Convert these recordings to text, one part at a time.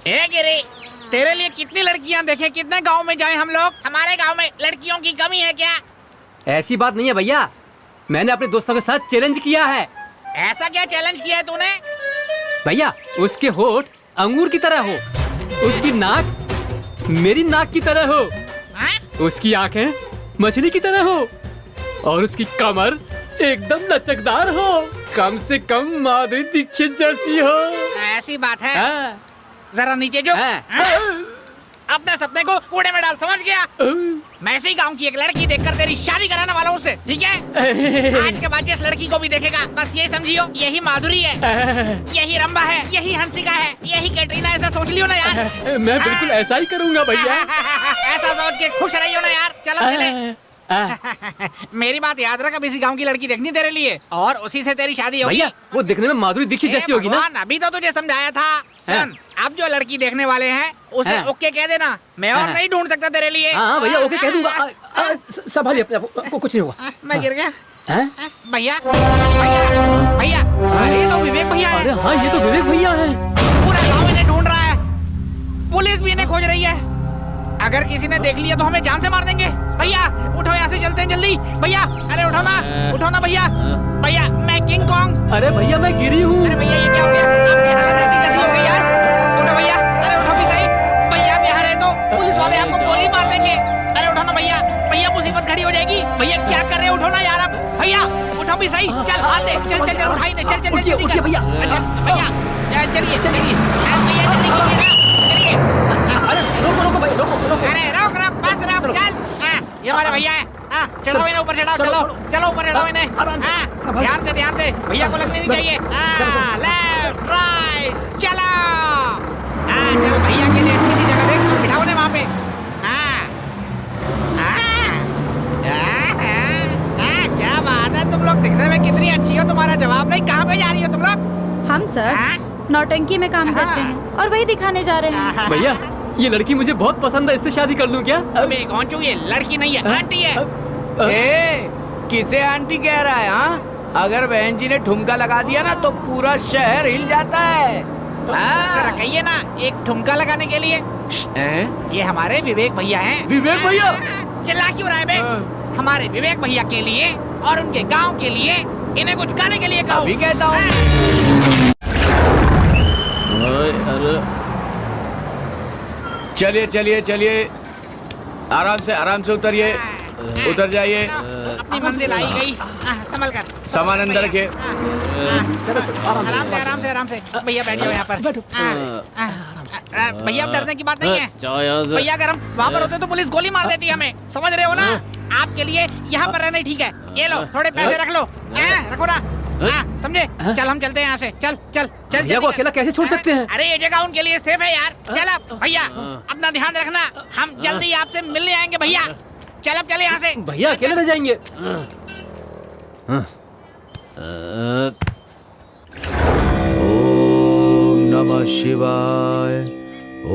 ए गिरी, तेरे लिए कितनी लड़कियां देखे, कितने गांव में जाए हम लोग। हमारे गांव में लड़कियों की कमी है क्या? ऐसी बात नहीं है भैया, मैंने अपने दोस्तों के साथ चैलेंज किया है। ऐसा क्या चैलेंज किया है तूने? भैया, उसके होठ अंगूर की तरह हो, उसकी नाक मेरी नाक की तरह हो, उसकी आंखें मछली की तरह हो और उसकी कमर एकदम लचकदार हो, कम से कम माधुरी दीक्षित जैसी हो। ऐसी बात है? जरा नीचे जो अपने सपने को कूड़े में डाल, समझ गया? मैं इसी गांव की एक लड़की देखकर तेरी शादी कराने वाला हूँ उससे, ठीक है? आज के बाद जिस लड़की को भी देखेगा बस ये समझियो, यही माधुरी है, यही रंबा है, यही हंसिका है, यही कैटरीना, ऐसा सोच लियो ना यार। मैं बिल्कुल ऐसा ही करूँगा भैया। ऐसा सोच के खुश रहियो ना यार। चलो चले। मेरी बात याद रख, अब इसी गांव की लड़की देखनी तेरे लिए और उसी से तेरी शादी होगी। भैया, वो दिखने में माधुरी दीक्षित जैसी होगी ना? अभी तो तुझे समझाया था। सुन, अब जो लड़की देखने वाले हैं उसे ओके कह देना, मैं और नहीं ढूंढ सकता तेरे लिए। हाँ भैया, ओके कह दूंगा। संभालिए अपने आप को, कुछ नहीं होगा। मैं गिर गया। भैया भैया भैया, ये तो विवेक भैया है। अरे हाँ, ये तो विवेक भैया है। पूरा गाँव इन्हें ढूंढ रहा है, पुलिस भी इन्हें खोज रही है। अगर किसी ने देख लिया तो हमें जान से मार देंगे। भैया उठो, यहाँ से चलते हैं जल्दी। भैया अरे उठो ना भैया। भैया मैं किंग कॉन्ग। अरे भैया मैं गिरी हूँ। अरे भैया ये क्या हो गया? आपकी हालत ऐसी कैसी हो गई यार? उठो भैया, अरे उठो भी सही। भैया आप यहाँ रहे तो पुलिस वाले आपको गोली मार देंगे। अरे उठो ना भैया, भैया मुसीबत खड़ी हो जाएगी। भैया क्या कर रहे हो? उठो ना यार आप। भैया उठो भी सही। चल आते, चल उठाई ने, चल उठिए भैया। भैया चलिए भैया जल्दी। अरे रोको भाई, रोको। अरे रोक बस रोक, चल। ये हमारे भैया है। चढ़ाओ इन्हें ऊपर, चढ़ाओ, चलो ऊपर चढ़ाओ इन्हें। ध्यान से भैया को लगनी नहीं चाहिए। लेफ्ट राइट चलो। चल भैया के लिए अच्छी सी जगह देख, बिठाओ ने वहाँ पे। क्या बात है, तुम लोग दिखने में कितनी अच्छी हो। तुम्हारा जवाब नहीं, कहाँ पे जा रही हो तुम लोग? हम सर नौटंकी में काम करते हैं और वही दिखाने जा रहे हैं। भैया ये लड़की मुझे बहुत पसंद है, इससे शादी कर लूं क्या? मैं कौन छू? ये लड़की नहीं है, आंटी है। किसे आंटी कह रहा है? हाँ, अगर बहन जी ने ठुमका लगा दिया ना तो पूरा शहर हिल जाता है। कहिए ना एक ठुमका लगाने के लिए। ये हमारे विवेक भैया हैं। विवेक भैया? चिल्ला क्यों रहा है बे? हमारे विवेक भैया के लिए और उनके गांव के लिए इन्हें कुछ गाने के लिए कहो। अभी कहता हूँ। चलिए आराम से उतरिए, उतर जाइए। अपनी मंजिल आई गई, संभल कर। सामान अंदर रखिए। आराम से भैया बैठ जाओ यहाँ पर। भैया अब डरने की बात नहीं है। भैया अगर हम वहाँ पर होते तो पुलिस गोली मार देती हमें, समझ रहे हो ना? आपके लिए यहाँ पर रहना ही ठीक है। ये लो थोड़े पैसे रख लो, रखो ना। समझे? चल हम चलते हैं यहाँ से। चल भैया को अकेला कैसे छोड़ सकते हैं? अरे ये जगह उनके लिए सेफ है यार। चल अब भैया अपना ध्यान रखना, हम जल्दी आपसे मिलने आएंगे भैया। चल अब चले यहाँ से। भैया अकेले रह जाएंगे। ओम नमः शिवाय,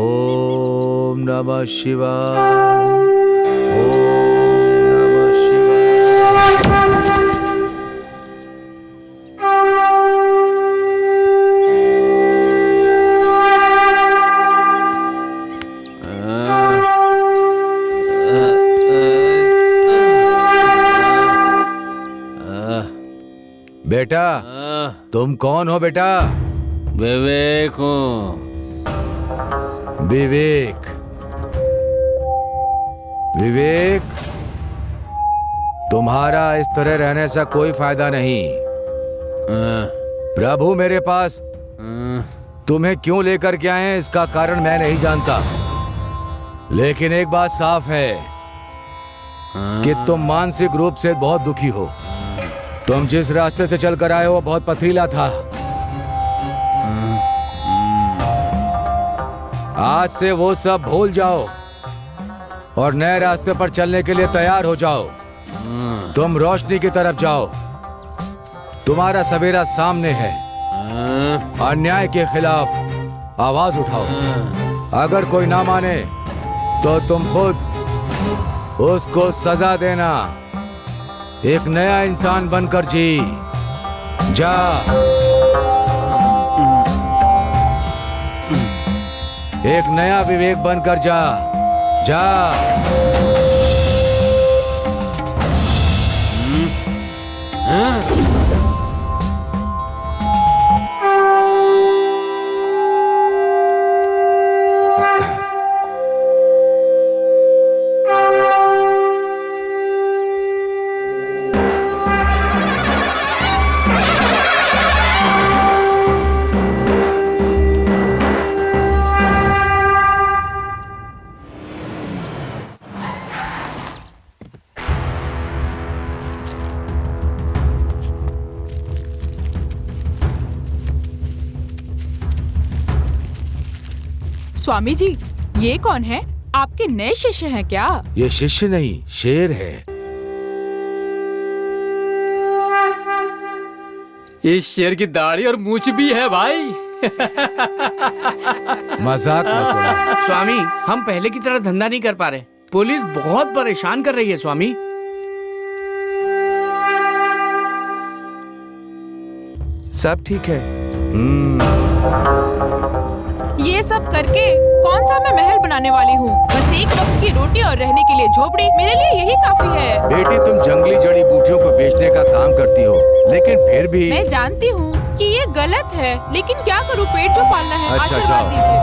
ओम नमः शिवाय, ओम नमः शिवाय। बेटा तुम कौन हो बेटा? विवेक हूँ। विवेक, तुम्हारा इस तरह रहने से कोई फायदा नहीं। प्रभु मेरे पास तुम्हें क्यों लेकर के आए हैं इसका कारण मैं नहीं जानता, लेकिन एक बात साफ है कि तुम मानसिक रूप से बहुत दुखी हो। तुम जिस रास्ते से चल कर आए हो वो बहुत पथरीला था। आज से वो सब भूल जाओ और नए रास्ते पर चलने के लिए तैयार हो जाओ। तुम रोशनी की तरफ जाओ, तुम्हारा सवेरा सामने है। अन्याय के खिलाफ आवाज उठाओ। अगर कोई ना माने तो तुम खुद उसको सजा देना। एक नया इंसान बनकर जी। जा। एक नया विवेक बनकर जा। जा। स्वामी जी, ये कौन है? आपके नए शिष्य हैं क्या? ये शिष्य नहीं, शेर है। इस शेर की दाढ़ी और मूछ भी है भाई। मजाक मत उड़ा। स्वामी, हम पहले की तरह धंधा नहीं कर पा रहे। पुलिस बहुत परेशान कर रही है स्वामी। सब ठीक है। ये सब करके कौन सा मैं महल बनाने वाली हूँ? बस एक वक्त की रोटी और रहने के लिए झोपड़ी मेरे लिए यही काफी है। बेटी, तुम जंगली जड़ी बूटियों को बेचने का काम करती हो, लेकिन फिर भी मैं जानती हूँ कि ये गलत है, लेकिन क्या करूँ, पेट तो पालना है। अच्छा, आशीर्वाद जाओ। दीजिए।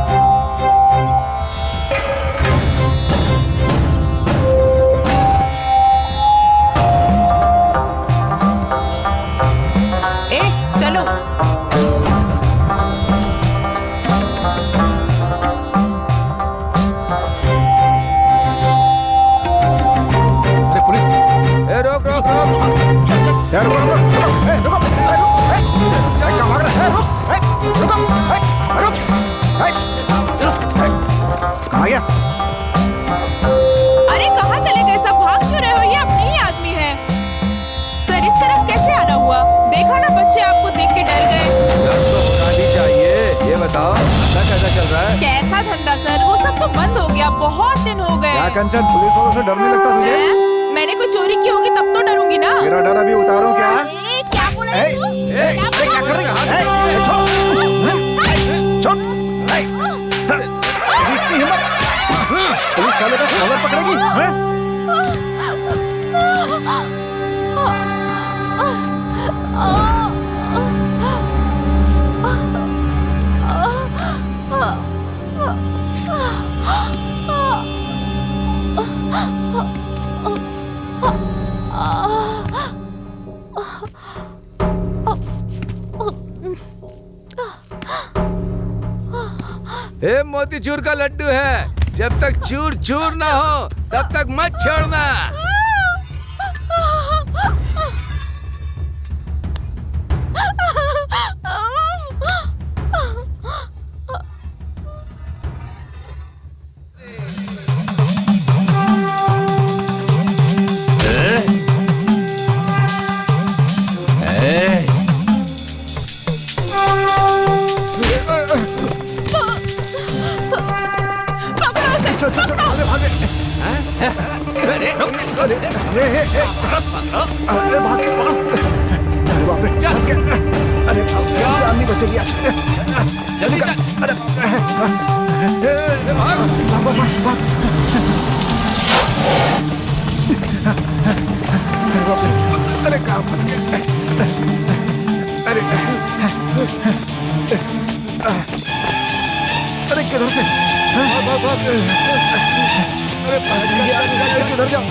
चलो। अरे पुलिस! रोक रोक रोक। यार रुको रुको रुको, रुको, रुको, क्या भाग रहा है? रुको, रुको, कहाँ गया? अरे कहाँ चले गए सब? भाग क्यों रहे हो? ये अपने ही आदमी है। सर, इस तरफ कैसे आना हुआ? देखा ना, बच्चे आपको देख के डर गए। डर तो होना नहीं चाहिए। ये बताओ, धंधा कैसा चल रहा है? कैसा धंधा सर? वो सब तो बंद हो गया, बहुत दिन हो गए। क्या कंचन, पुलिस वालों से डरने लगता तुझे? मैंने कोई चोरी की होगी तब तो डरूंगी ना। तेरा डर अभी उतारूं क्या? क्या बोला ए, तू? क्या कर रही है? छोड़, छोड़, इसकी हिम्मत, पुलिस वाले का कॉलर पकड़ेगी? ए, मोतीचूर का लड्डू है, जब तक चूर चूर ना हो तब तक मत छोड़ना। अरे भाग, अरे बाप रे, फंस गया। अरे जान नहीं बचेगी आज। जल्दी चल। अरे भाग भाग भाग। अरे बाप रे, अरे कहाँ फंस गया? अरे अरे किधर से? अरे फंस गया, किधर जाओ?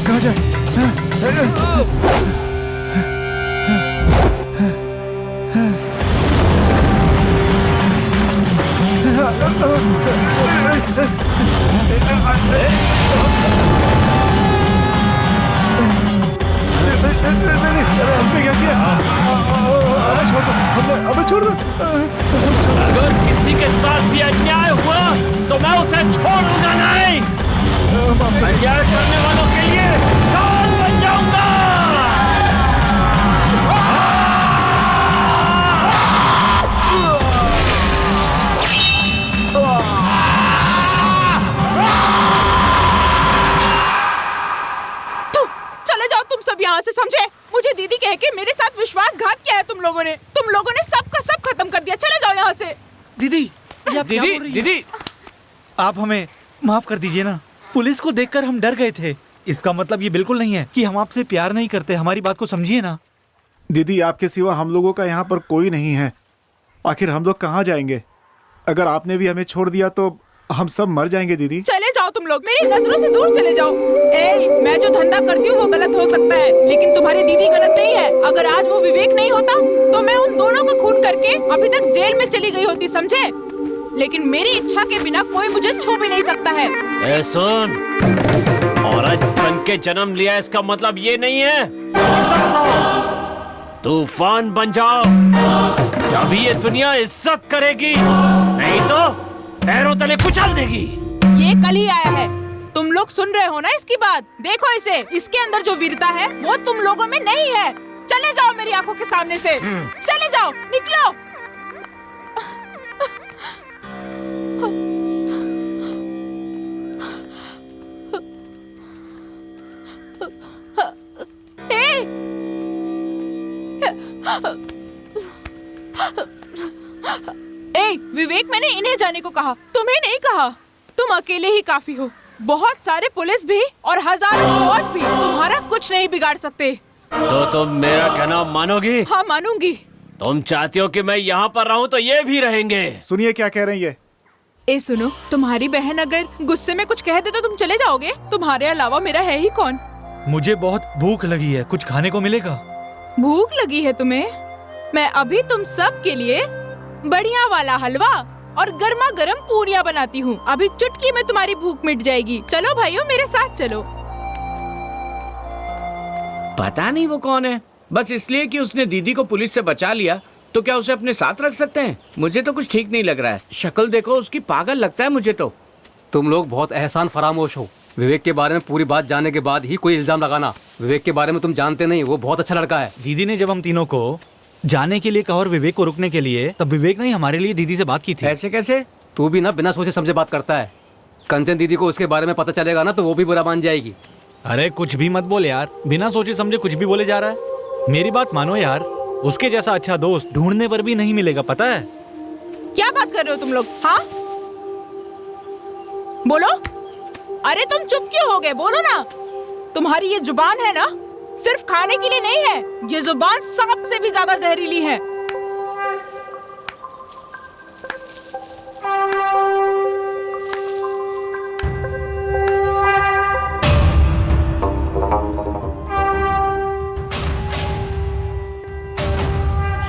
कहाँ जाए? हमने क्या किया? छोड़ दो, हमें छोड़ दो। अगर किसी के साथ भी अन्याय हुआ तो मैं उसे छोड़ूंगा नहीं। अन्याय करने वालों के लिए काल बन जाऊंगा। चले जाओ तुम सब यहाँ से, समझे? मुझे दीदी कह के मेरे साथ विश्वासघात किया है तुम लोगों ने सब का सब खत्म कर दिया। चले जाओ यहाँ से। दीदी, ये आप क्या बोल रही हैं? दीदी आप हमें माफ कर दीजिए ना। पुलिस को देखकर हम डर गए थे। इसका मतलब ये बिल्कुल नहीं है कि हम आपसे प्यार नहीं करते। हमारी बात को समझिए ना। दीदी, आपके सिवा हम लोगों का यहाँ पर कोई नहीं है। आखिर हम लोग कहाँ जाएंगे? अगर आपने भी हमें छोड़ दिया तो हम सब मर जाएंगे। दीदी, चले जाओ तुम लोग, मेरी नजरों से दूर चले जाओ। मैं जो धंधा करती हूँ वो गलत हो सकता है, लेकिन तुम्हारी दीदी गलत नहीं है। अगर आज वो विवेक नहीं होता तो मैं उन दोनों का खून करके अभी तक जेल में चली गई होती, समझे? लेकिन मेरी इच्छा के बिना कोई मुझे छू भी नहीं सकता है। ए सुन, औरत बन के जन्म लिया इसका मतलब ये नहीं है तूफान बन जाओ, तभी ये दुनिया इज्जत करेगी, नहीं तो पैरों तले कुचल देगी। ये कल ही आया है, तुम लोग सुन रहे हो ना इसकी बात? देखो इसे, इसके अंदर जो वीरता है वो तुम लोगों में नहीं है। चले जाओ मेरी आंखों के सामने से, चले जाओ, निकलो। विवेक, मैंने इन्हें जाने को कहा, तुम्हें नहीं कहा। तुम अकेले ही काफी हो। बहुत सारे पुलिस भी और हजारों फौज भी तुम्हारा कुछ नहीं बिगाड़ सकते। तो तुम मेरा कहना मानोगी? हाँ, मानूंगी। तुम चाहती हो कि मैं यहाँ पर रहूं तो ये भी रहेंगे। सुनिए क्या कह रही है। ए सुनो, तुम्हारी बहन अगर गुस्से में कुछ कह दे तो तुम चले जाओगे? तुम्हारे अलावा मेरा है ही कौन? मुझे बहुत भूख लगी है, कुछ खाने को मिलेगा? भूख लगी है तुम्हें? मैं अभी तुम सब के लिए बढ़िया वाला हलवा और गर्मा गर्म पूरियां बनाती हूँ। अभी चुटकी में तुम्हारी भूख मिट जाएगी। चलो भाइयों, मेरे साथ चलो। पता नहीं वो कौन है, बस इसलिए कि उसने दीदी को पुलिस से बचा लिया तो क्या उसे अपने साथ रख सकते हैं? मुझे तो कुछ ठीक नहीं लग रहा है। शक्ल देखो उसकी, पागल लगता है मुझे तो। तुम लोग बहुत एहसान फरामोश हो। विवेक के बारे में पूरी बात जानने के बाद ही कोई इल्जाम लगाना। विवेक के बारे में तुम जानते नहीं, वो बहुत अच्छा लड़का है। दीदी ने जब हम तीनों को जाने के लिए कहा और विवेक को रुकने के लिए, तब विवेक ने हमारे लिए दीदी से बात की थी। ऐसे कैसे? तू भी ना बिना सोचे समझे बात करता है। कंचन दीदी को उसके बारे में पता चलेगा ना तो वो भी बुरा मान जाएगी। अरे कुछ भी मत बोल यार, बिना सोचे समझे कुछ भी बोले जा रहा है। मेरी बात मानो यार, उसके जैसा अच्छा दोस्त ढूंढने पर भी नहीं मिलेगा, पता है? क्या बात कर रहे हो तुम लोग? हाँ, बोलो। अरे तुम चुप क्यों हो गए? बोलो ना। तुम्हारी ये जुबान है ना, सिर्फ खाने के लिए नहीं है। ये जुबान सांप से भी ज्यादा जहरीली है।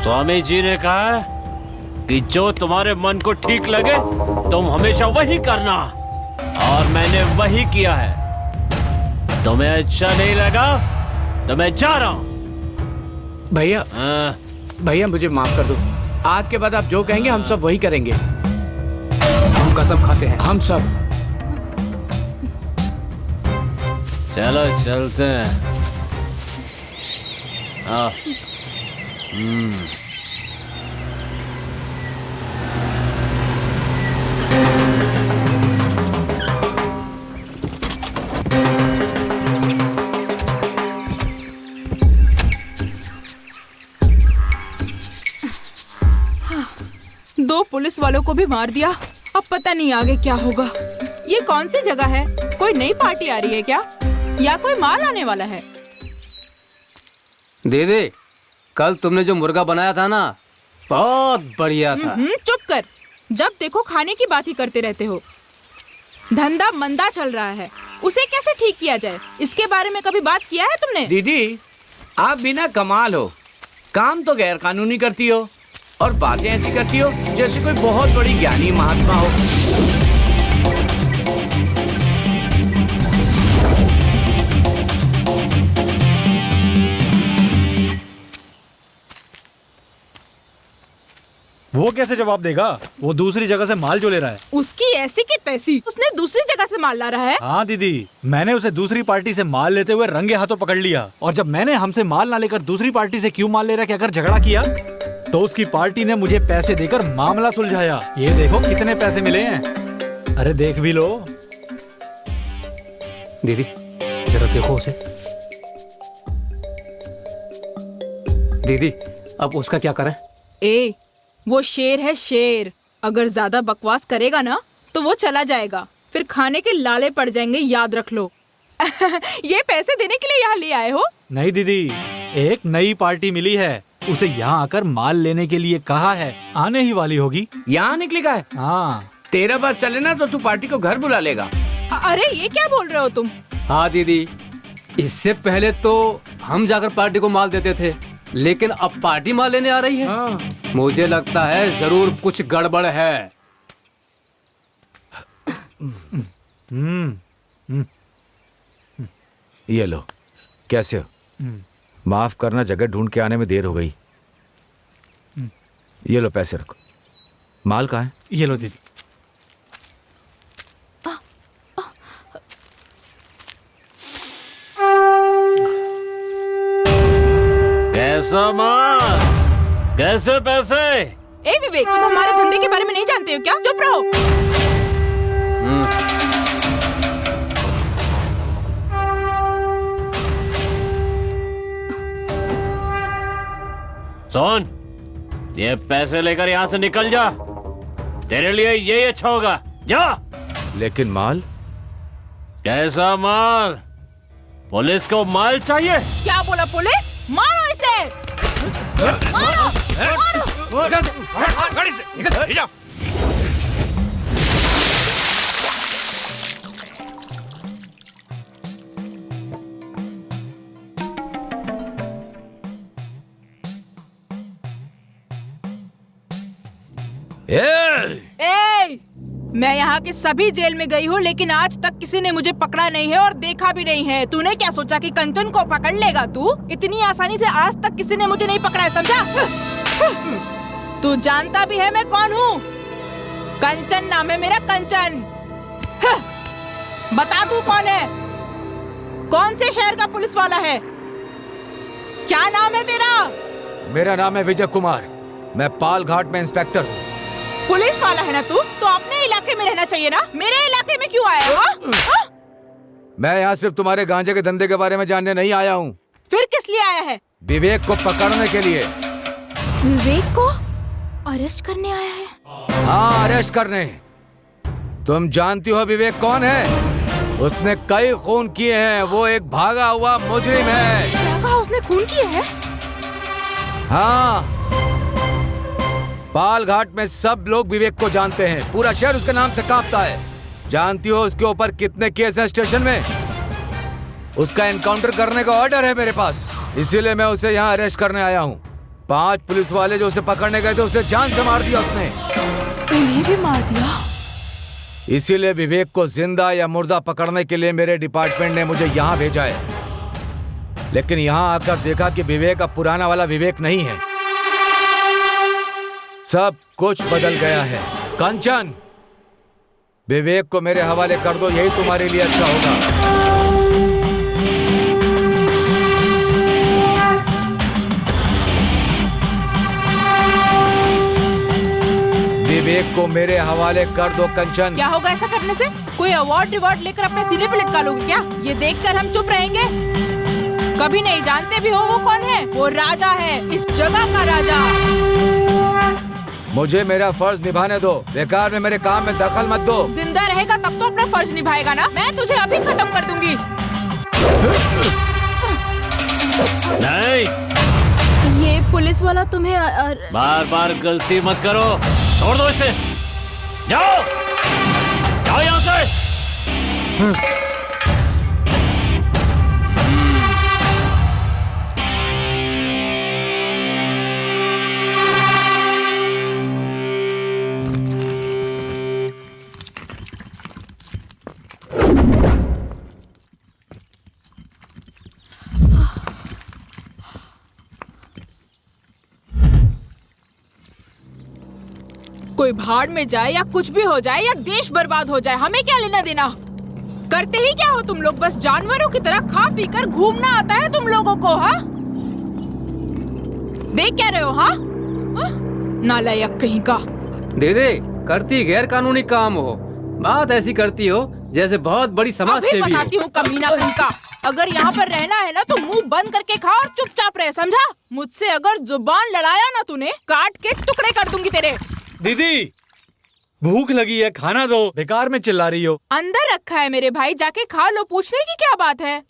स्वामी जी ने कहा है कि जो तुम्हारे मन को ठीक लगे तुम हमेशा वही करना, और मैंने वही किया है। तुम्हें अच्छा नहीं लगा तो मैं जा रहा हूँ। भैया, भैया मुझे माफ कर दो। आज के बाद आप जो कहेंगे हम सब वही करेंगे। हम कसम खाते हैं। हम सब। चलो चलते हैं। हाँ। दो पुलिस वालों को भी मार दिया। अब पता नहीं आगे क्या होगा। ये कौन सी जगह है? कोई नई पार्टी आ रही है क्या, या कोई माल आने वाला है? दे कल तुमने जो मुर्गा बनाया था ना, बहुत बढ़िया था। चुप कर। जब देखो खाने की बात ही करते रहते हो। धंधा मंदा चल रहा है, उसे कैसे ठीक किया जाए, इसके बारे में कभी बात किया है तुमने? दीदी, आप बिना कमाल हो। काम तो गैर कानूनी करती हो और बातें ऐसी करती हो जैसे कोई बहुत बड़ी ज्ञानी महात्मा हो। वो कैसे जवाब देगा? वो दूसरी जगह से माल जो ले रहा है। उसकी ऐसी की तैसी, उसने दूसरी जगह से माल ला रहा है। हाँ दीदी, मैंने उसे दूसरी पार्टी से माल लेते हुए रंगे हाथों पकड़ लिया। और जब मैंने हमसे माल ना लेकर दूसरी पार्टी से क्यों माल ले रहा है अगर झगड़ा किया, तो उसकी पार्टी ने मुझे पैसे देकर मामला सुलझाया। ये देखो कितने पैसे मिले हैं। अरे देख भी लो। दीदी जरा देखो उसे। दीदी अब उसका क्या करें? ए, वो शेर है शेर। अगर ज्यादा बकवास करेगा ना तो वो चला जाएगा, फिर खाने के लाले पड़ जाएंगे, याद रख लो। ये पैसे देने के लिए यहाँ ले आए हो? नहीं दीदी, एक नई पार्टी मिली है, उसे यहाँ आकर माल लेने के लिए कहा है। आने ही वाली होगी। यहाँ निकली का है? हाँ। तेरा बस चले ना तो तू पार्टी को घर बुला लेगा। अरे ये क्या बोल रहे हो तुम? हाँ दीदी, इससे पहले तो हम जाकर पार्टी को माल देते थे, लेकिन अब पार्टी माल लेने आ रही है। हाँ। मुझे लगता है जरूर कुछ गड़बड़ है। ये लो। कैसे हो? माफ करना, जगह ढूंढ के आने में देर हो गई। ये लो पैसे रखो। माल कहाँ है? ये लो दीदी। कैसा माल, कैसे पैसे? ए विवेक, तुम हमारे धंधे के बारे में नहीं जानते हो क्या? चुप रहो। सुन, ये पैसे लेकर यहाँ से निकल जा। तेरे लिए यही अच्छा होगा। जा। लेकिन माल? कैसा माल? पुलिस को माल चाहिए? क्या बोला पुलिस? मारो इसे। मारो, मारो। गाड़ी से निकल जा। ए, मैं यहाँ के सभी जेल में गई हूँ, लेकिन आज तक किसी ने मुझे पकड़ा नहीं है और देखा भी नहीं है। तूने क्या सोचा कि कंचन को पकड़ लेगा तू? इतनी आसानी से आज तक किसी ने मुझे नहीं पकड़ा है, समझा? तू जानता भी है मैं कौन हूँ? कंचन नाम है मेरा, कंचन। बता तू कौन है? कौन से शहर का पुलिस वाला है? क्या नाम है तेरा? मेरा नाम है विजय कुमार। मैं पाल घाट में इंस्पेक्टर हूँ। पुलिस वाला है ना तू? तो अपने इलाके में रहना चाहिए ना, मेरे इलाके में क्यों आया? हा? मैं यहाँ सिर्फ तुम्हारे गांजे के धंधे के बारे में जानने नहीं आया हूँ। फिर किस लिए आया है? विवेक को पकड़ने के लिए। विवेक को अरेस्ट करने आया है? हाँ, अरेस्ट करने। तुम जानती हो विवेक कौन है? उसने कई खून किए हैं। वो एक भागा हुआ मुजरिम है। क्या कहा उसने? खून किए हैं? हाँ, पाल घाट में सब लोग विवेक को जानते हैं। पूरा शहर उसके नाम से कांपता है। जानती हो उसके ऊपर कितने केस हैं स्टेशन में? उसका एनकाउंटर करने का ऑर्डर है मेरे पास, इसीलिए मैं उसे यहाँ अरेस्ट करने आया हूँ। 5 पुलिस वाले जो उसे पकड़ने गए थे, उसे जान से मार दिया उसने। उन्हें भी मार दिया? इसीलिए विवेक को जिंदा या मुर्दा पकड़ने के लिए मेरे डिपार्टमेंट ने मुझे यहाँ भेजा है। लेकिन यहाँ आकर देखा कि विवेक अब पुराना वाला विवेक नहीं है। सब कुछ बदल गया है। कंचन, विवेक को मेरे हवाले कर दो, यही तुम्हारे लिए अच्छा होगा। विवेक को मेरे हवाले कर दो कंचन। क्या होगा ऐसा करने से? कोई अवार्ड रिवॉर्ड लेकर अपने सीने पे लटका लोगे क्या? ये देखकर हम चुप रहेंगे? कभी नहीं। जानते भी हो वो कौन है? वो राजा है, इस जगह का राजा। मुझे मेरा फर्ज निभाने दो। बेकार में मेरे काम में दखल मत दो। जिंदा रहेगा तब तो अपना फर्ज निभाएगा ना। मैं तुझे अभी खत्म कर दूंगी। नहीं, ये पुलिस वाला तुम्हें बार बार गलती मत करो। छोड़ दो इसे। जाओ, जाओ यहाँ से। कोई भाड़ में जाए या कुछ भी हो जाए या देश बर्बाद हो जाए, हमें क्या लेना देना। करते ही क्या हो तुम लोग? बस जानवरों की तरह खा पी कर घूमना आता है तुम लोगों को। हाँ, देख क्या रहे हो? हाँ, नालायक कहीं का। दीदी करती गैर कानूनी काम हो, बात ऐसी करती हो जैसे बहुत बड़ी समाज अभी सेवी हो। बताती हूँ कमीना कहीं का। अगर यहाँ पर रहना है ना तो मुंह बंद करके खा और चुपचाप रहे, समझा? मुझसे अगर जुबान लड़ाया ना तूने, काट के टुकड़े कर दूंगी तेरे। दीदी भूख लगी है, खाना दो, बेकार में चिल्ला रही हो। अंदर रखा है मेरे भाई, जाके खा लो, पूछने की क्या बात है?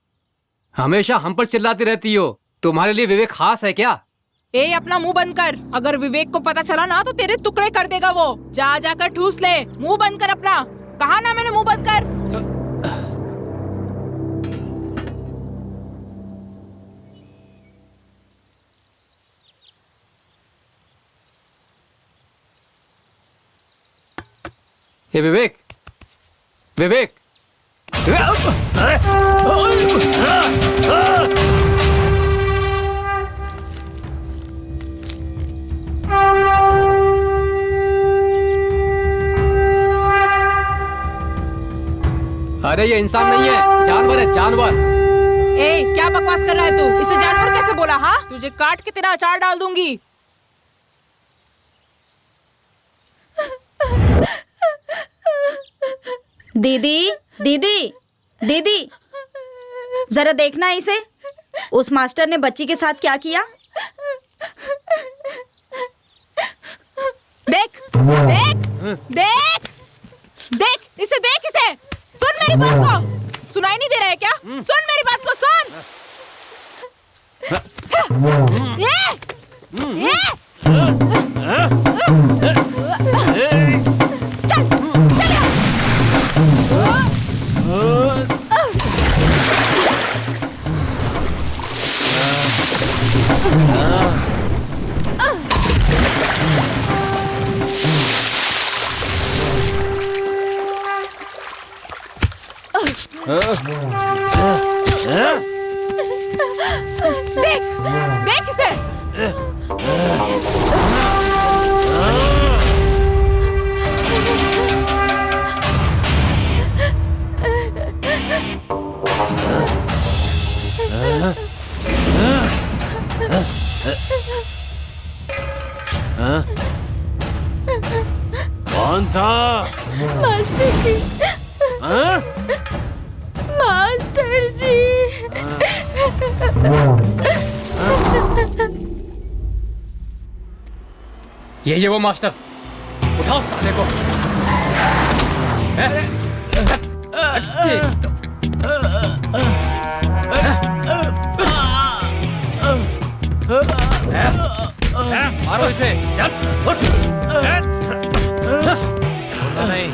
हमेशा हम पर चिल्लाती रहती हो, तुम्हारे लिए विवेक खास है क्या? ए अपना मुंह बंद कर, अगर विवेक को पता चला ना तो तेरे टुकड़े कर देगा वो। जा जाकर ठूस ले, मुंह बंद कर अपना। कहा ना मैंने मुंह बंद कर। हे विवेक, विवेक, अरे ये इंसान नहीं है, जानवर है, जानवर। ए क्या बकवास कर रहा है तू? इसे जानवर कैसे बोला? हाँ, तुझे काट के तेरा अचार डाल दूंगी। दीदी दीदी दीदी, जरा देखना इसे। उस मास्टर ने बच्ची के साथ क्या किया? देख देख देख देख इसे, देख इसे। सुन मेरी बात को, सुनाई नहीं दे रहा है क्या? सुन मेरी बात को, सुन। चल चल यहाँ। देख देख इसे। कौन था? मास्टर जी, हाँ? मास्टर जी। ये वो मास्टर, उठाओ साले को। मारो इसे, चल उठ। नहीं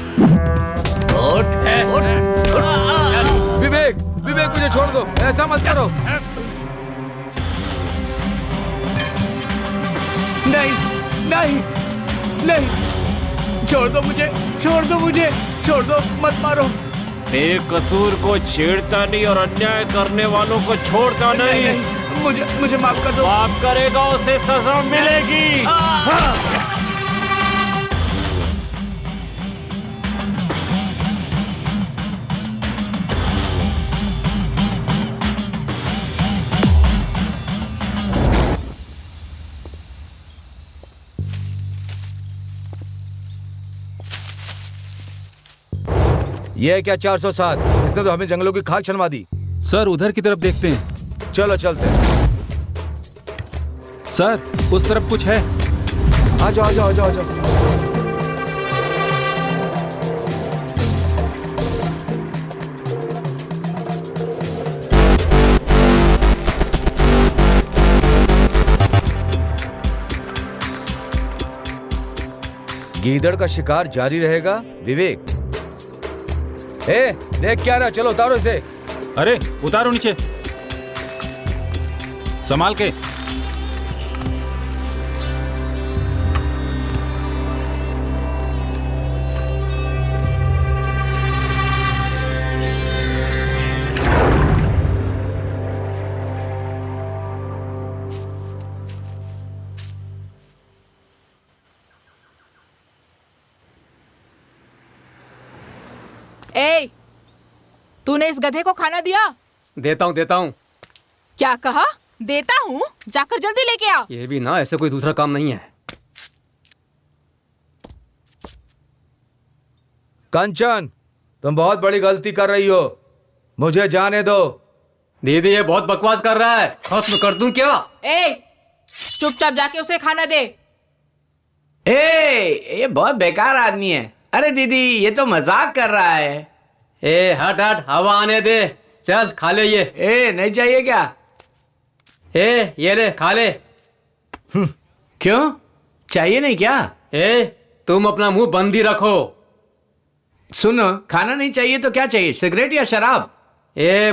विवेक, विवेक मुझे छोड़ दो, ऐसा मत करो। नहीं नहीं नहीं, छोड़ दो मुझे, छोड़ दो मुझे, छोड़ दो, मत मारो। बेकसूर को छेड़ता नहीं और अन्याय करने वालों को छोड़ता नहीं। मुझे मुझे माफ कर दो। माफ करेगा उसे सजा मिलेगी। ये है क्या 407? इसने तो हमें जंगलों की खाक छनवा दी। सर उधर की तरफ देखते हैं। चलो चलते हैं। सर उस तरफ कुछ है। आ जाओ आ जाओ आ जाओ आ जाओ। गीदड़ का शिकार जारी रहेगा विवेक। ए, देख क्या रहा, चलो उतारो इसे। अरे उतारो नीचे, संभाल के। ए, तूने इस गधे को खाना दिया? देता हूँ। क्या कहा? देता हूँ? जाकर जल्दी लेके आ। ये भी ना, ऐसे कोई दूसरा काम नहीं है। कंचन, तुम बहुत बड़ी गलती कर रही हो, मुझे जाने दो। दीदी ये बहुत बकवास कर रहा है, खत्म कर दूं क्या? ए, चुपचाप जाके उसे खाना दे। ये बहुत बेकार आदमी है। अरे दीदी, ये तो मजाक कर रहा है। ए हट, हवा आने दे। चल खा ले ये। नहीं चाहिए क्या? ये ले खा ले। क्यों, चाहिए नहीं क्या? तुम अपना मुंह बंद ही रखो। सुनो, खाना नहीं चाहिए तो क्या चाहिए, सिगरेट या शराब?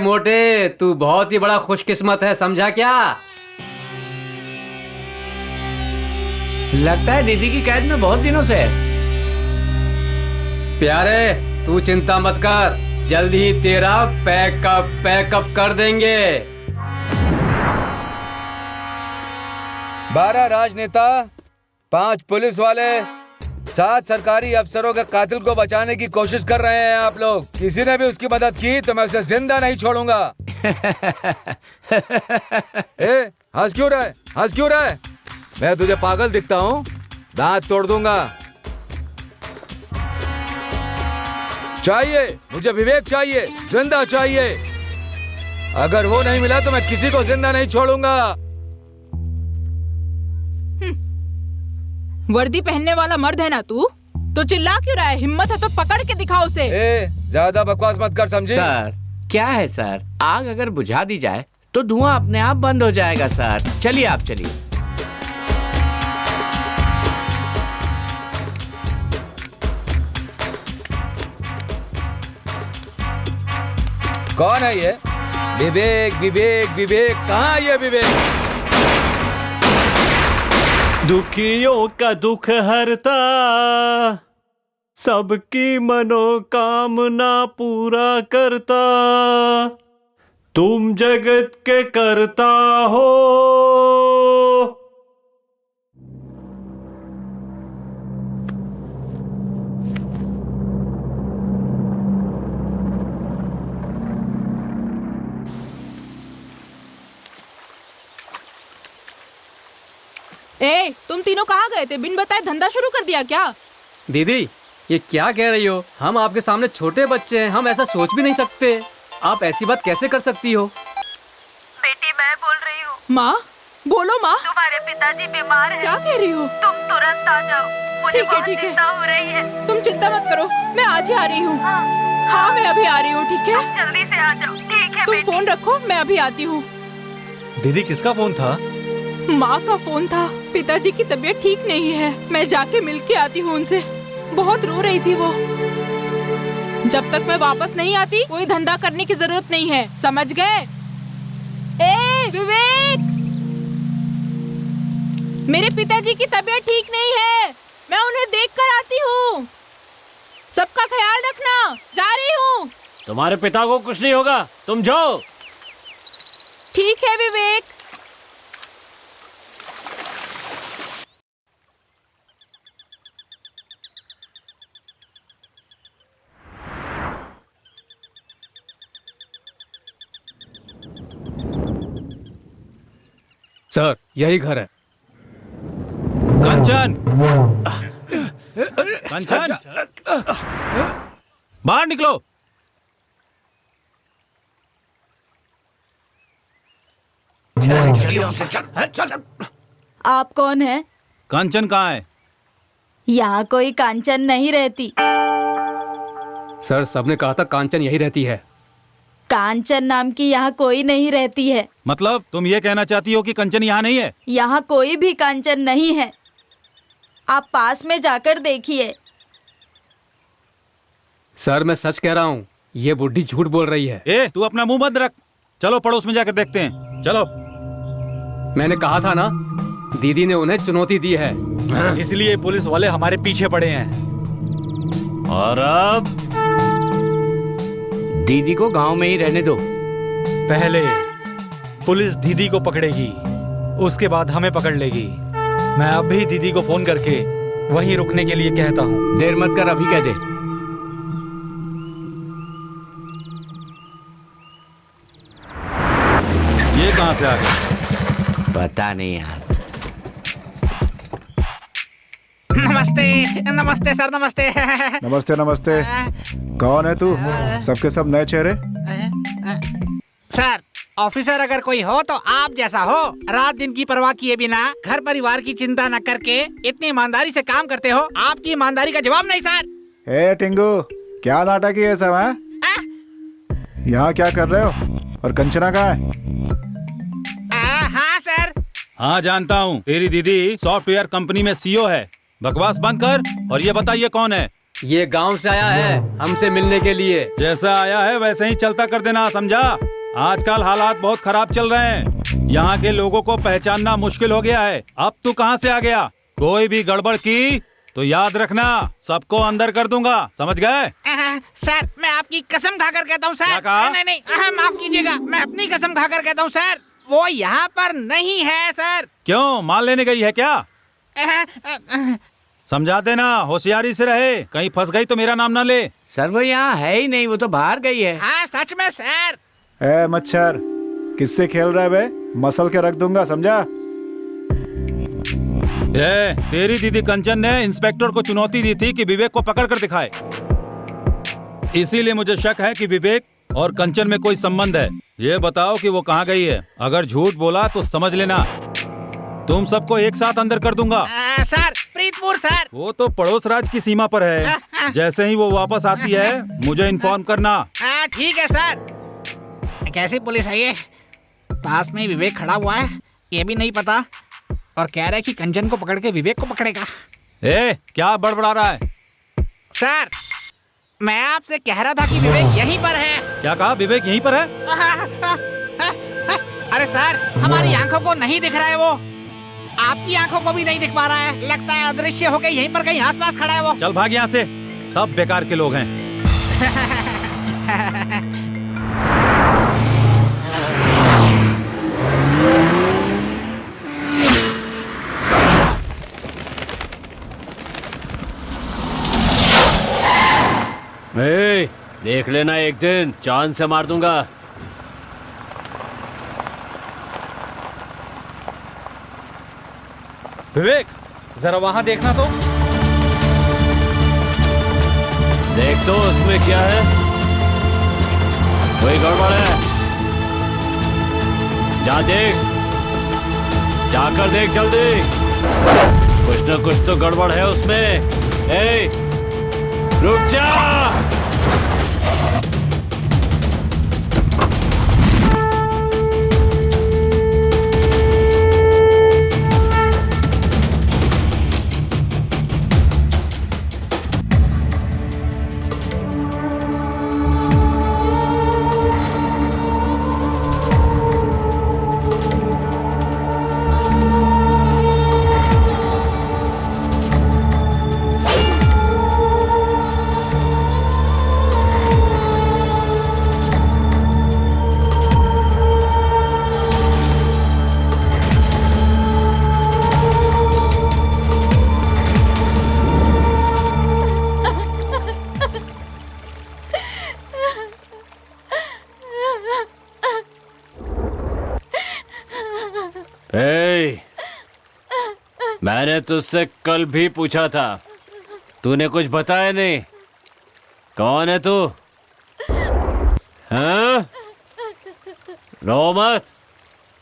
मोटे, तू बहुत ही बड़ा खुशकिस्मत है, समझा क्या? लगता है दीदी की कैद में बहुत दिनों से है। प्यारे, तू चिंता मत कर, जल्दी ही तेरा पैकअप कर देंगे। 12 राजनेता, 5 पुलिस वाले, 7 सरकारी अफसरों के कातिल को बचाने की कोशिश कर रहे हैं आप लोग। किसी ने भी उसकी मदद की तो मैं उसे जिंदा नहीं छोड़ूंगा। हंस क्यों रहा है? मैं तुझे पागल दिखता हूँ? दांत तोड़ दूंगा। चाहिए मुझे विवेक, चाहिए, जिंदा चाहिए। अगर वो नहीं मिला तो मैं किसी को जिंदा नहीं छोड़ूंगा। वर्दी पहनने वाला मर्द है ना तू? तो चिल्ला क्यों रहा है? हिम्मत है तो पकड़ के दिखा उसे। ज्यादा बकवास मत कर, समझे? सर, क्या है सर, आग अगर बुझा दी जाए तो धुआं अपने आप बंद हो जाएगा सर। चलिए आप चलिए। कौन है ये? विवेक, कहाँ है ये विवेक? दुखियों का दुख हरता, सबकी मनोकामना पूरा करता, तुम जगत के करता हो। तुम तीनों कहाँ गए थे? बिन बताए धंधा शुरू कर दिया क्या? दीदी ये क्या कह रही हो? हम आपके सामने छोटे बच्चे हैं, हम ऐसा सोच भी नहीं सकते। आप ऐसी बात कैसे कर सकती हो? बेटी, मैं बोल रही हूँ। माँ, बोलो माँ। तुम्हारे पिताजी बीमार हैं। क्या कह रही हो? तुम तुरंत आ जाओ, मुझे बहुत चिंता हो रही है। तुम चिंता मत करो, मैं आज ही आ रही हूँ। हाँ, मैं अभी आ रही हूँ, ठीक है? जल्दी से आ जाओ, ठीक है? तुम फोन रखो, मैं अभी आती हूँ। दीदी किसका फोन था? माँ का फोन था। पिताजी की तबीयत ठीक नहीं है, मैं जाके मिल के आती हूँ उनसे। बहुत रो रही थी वो। जब तक मैं वापस नहीं आती कोई धंधा करने की जरूरत नहीं है, समझ गए? विवेक, मेरे पिताजी की तबीयत ठीक नहीं है, मैं उन्हें देख कर आती हूँ। सबका ख्याल रखना, जा रही हूँ। तुम्हारे पिता को कुछ नहीं होगा, तुम जाओ। ठीक है विवेक। सर, यही घर है। कंचन, बाहर निकलो। आप कौन है? कंचन कहाँ है? यहाँ कोई कांचन नहीं रहती। सर, सबने कहा था कांचन यही रहती है। कांचन नाम की यहाँ कोई नहीं रहती है। मतलब तुम ये कहना चाहती हो कि कंचन यहाँ नहीं है? यहाँ कोई भी कांचन नहीं है, आप पास में जाकर देखिए। सर, मैं सच कह रहा हूँ, ये बुढ़ी झूठ बोल रही है। तू अपना मुंह बंद रख। चलो पड़ोस में जाकर देखते हैं, चलो। मैंने कहा था ना, दीदी ने उन्हें चुनौती दी है, इसलिए पुलिस वाले हमारे पीछे पड़े हैं। और अब दीदी को गांव में ही रहने दो। पहले पुलिस दीदी को पकड़ेगी, उसके बाद हमें पकड़ लेगी। मैं अभी दीदी को फोन करके वहीं रुकने के लिए कहता हूँ। देर मत कर, अभी कह दे। से आ गए? पता नहीं यार। नमस्ते नमस्ते सर, नमस्ते। नमस्ते नमस्ते। कौन है तू? सबके सब नए चेहरे। सर, ऑफिसर अगर कोई हो तो आप जैसा हो। रात दिन की परवाह किए बिना, घर परिवार की चिंता न करके इतनी ईमानदारी से काम करते हो। आपकी ईमानदारी का जवाब नहीं सर। ए टिंगू, क्या नाटक है सब? यहाँ क्या कर रहे हो? और कंचना कहाँ है? हाँ सर। हाँ जानता हूँ, तेरी दीदी सॉफ्टवेयर कंपनी में सीईओ है। बकवास बंद कर और ये बता ये कौन है? ये गांव से आया है हमसे मिलने के लिए। जैसा आया है वैसे ही चलता कर देना, समझा? आजकल हालात बहुत खराब चल रहे हैं, यहाँ के लोगों को पहचानना मुश्किल हो गया है। अब तू कहाँ से आ गया? कोई भी गड़बड़ की तो याद रखना, सबको अंदर कर दूंगा, समझ गए? सर, मैं आपकी कसम खाकर कहता हूँ सर। क्या कहा? नहीं, माफ कीजिएगा, मैं अपनी कसम खाकर कहता हूँ सर, वो यहाँ पर नहीं है सर। क्यों, माल लेने गई है क्या? समझा देना, होशियारी से रहे, कहीं फंस गई तो मेरा नाम ना ले। सर वो यहाँ है ही नहीं, वो तो बाहर गई है। हाँ सच में सर। ए मच्छर, किससे खेल रहा है बे? मसल के रख दूंगा, समझा? तेरी दीदी कंचन ने इंस्पेक्टर को चुनौती दी थी कि विवेक को पकड़ कर दिखाए। इसीलिए मुझे शक है कि विवेक और कंचन में कोई संबंध है। ये बताओ कि वो कहाँ गई है? अगर झूठ बोला तो समझ लेना तुम सबको एक साथ अंदर कर दूंगा। Sir, Preetpur sir. वो तो पड़ोस राज की सीमा पर है। जैसे ही वो वापस आती है मुझे इन्फॉर्म करना। ठीक है सर। कैसी पुलिस है ये? पास में विवेक खड़ा हुआ है, ये भी नहीं पता, और कह रहा है कि कंचन को पकड़ के विवेक को पकड़ेगा। क्या बड़बड़ा रहा है? सर, मैं आपसे कह रहा था कि विवेक यहीं पर है। क्या कहा? विवेक यहीं पर है? अरे सर, हमारी आंखों को नहीं दिख रहा है वो, आपकी आंखों को भी नहीं दिख पा रहा है। लगता है अदृश्य होकर यहीं पर कहीं आसपास खड़ा है वो। चल भाग यहाँ से, सब बेकार के लोग हैं। देख लेना, एक दिन चांद से मार दूंगा। विवेक, जरा वहां देखना तो। देख तो उसमें क्या है, कोई गड़बड़ है? जा देख, जाकर देख जल्दी, कुछ न कुछ तो गड़बड़ है उसमें। रुक जा। मैंने तुझसे कल भी पूछा था, तूने कुछ बताया नहीं। कौन है तू? हाँ? रो मत,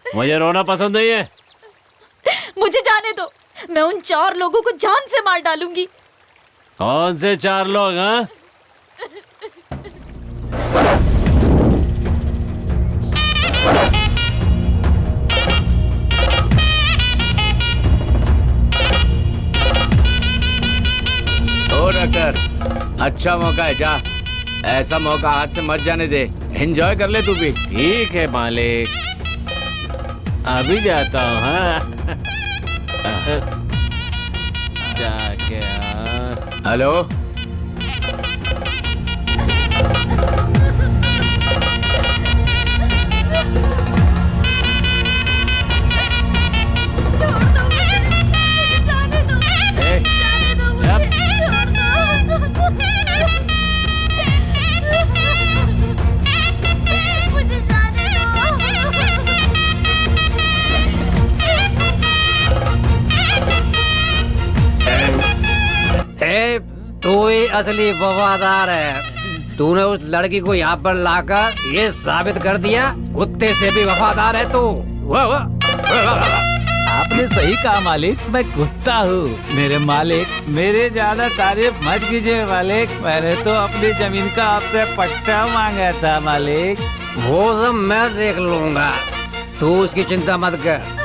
मुझे रोना पसंद नहीं है। मुझे जाने दो, मैं उन 4 लोगों को जान से मार डालूंगी। कौन से 4 लोग? हाँ? डॉक्टर, अच्छा मौका है, जा। ऐसा मौका हाथ से मत जाने दे, एंजॉय कर ले तू भी। ठीक है मालिक, अभी जाता हूँ। हाँ? जाके हेलो, तू ही असली वफादार है। तूने उस लड़की को यहाँ पर लाकर ये साबित कर दिया कुत्ते से भी वफादार है तू। वाह वाह वाह वाह वाह। आपने सही कहा मालिक, मैं कुत्ता हूँ। मेरे मालिक, मेरे ज्यादा तारीफ मत कीजिए मालिक। मैंने तो अपनी जमीन का आपसे पट्टा मांगा था मालिक। वो सब मैं देख लूंगा, तू उसकी चिंता मत कर।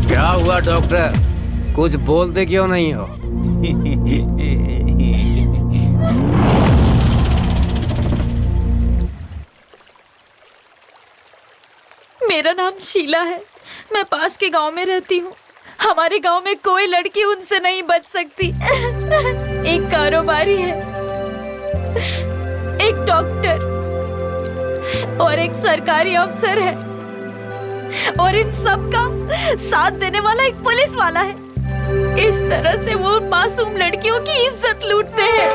क्या हुआ डॉक्टर, कुछ बोलते क्यों नहीं हो? मेरा नाम शीला है, मैं पास के गांव में रहती हूँ। हमारे गांव में कोई लड़की उनसे नहीं बच सकती। एक कारोबारी है, एक डॉक्टर और एक सरकारी अफसर है, और इन सब का साथ देने वाला एक पुलिस वाला है। इस तरह से वो मासूम लड़कियों की इज्जत लूटते हैं।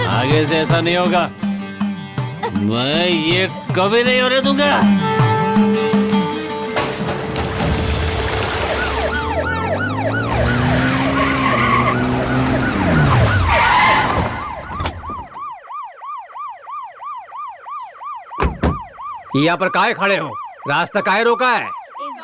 आगे से ऐसा नहीं होगा, मैं ये कभी नहीं होने दूंगा। यहाँ पर काहे खड़े हो? रास्ता काहे रोका है?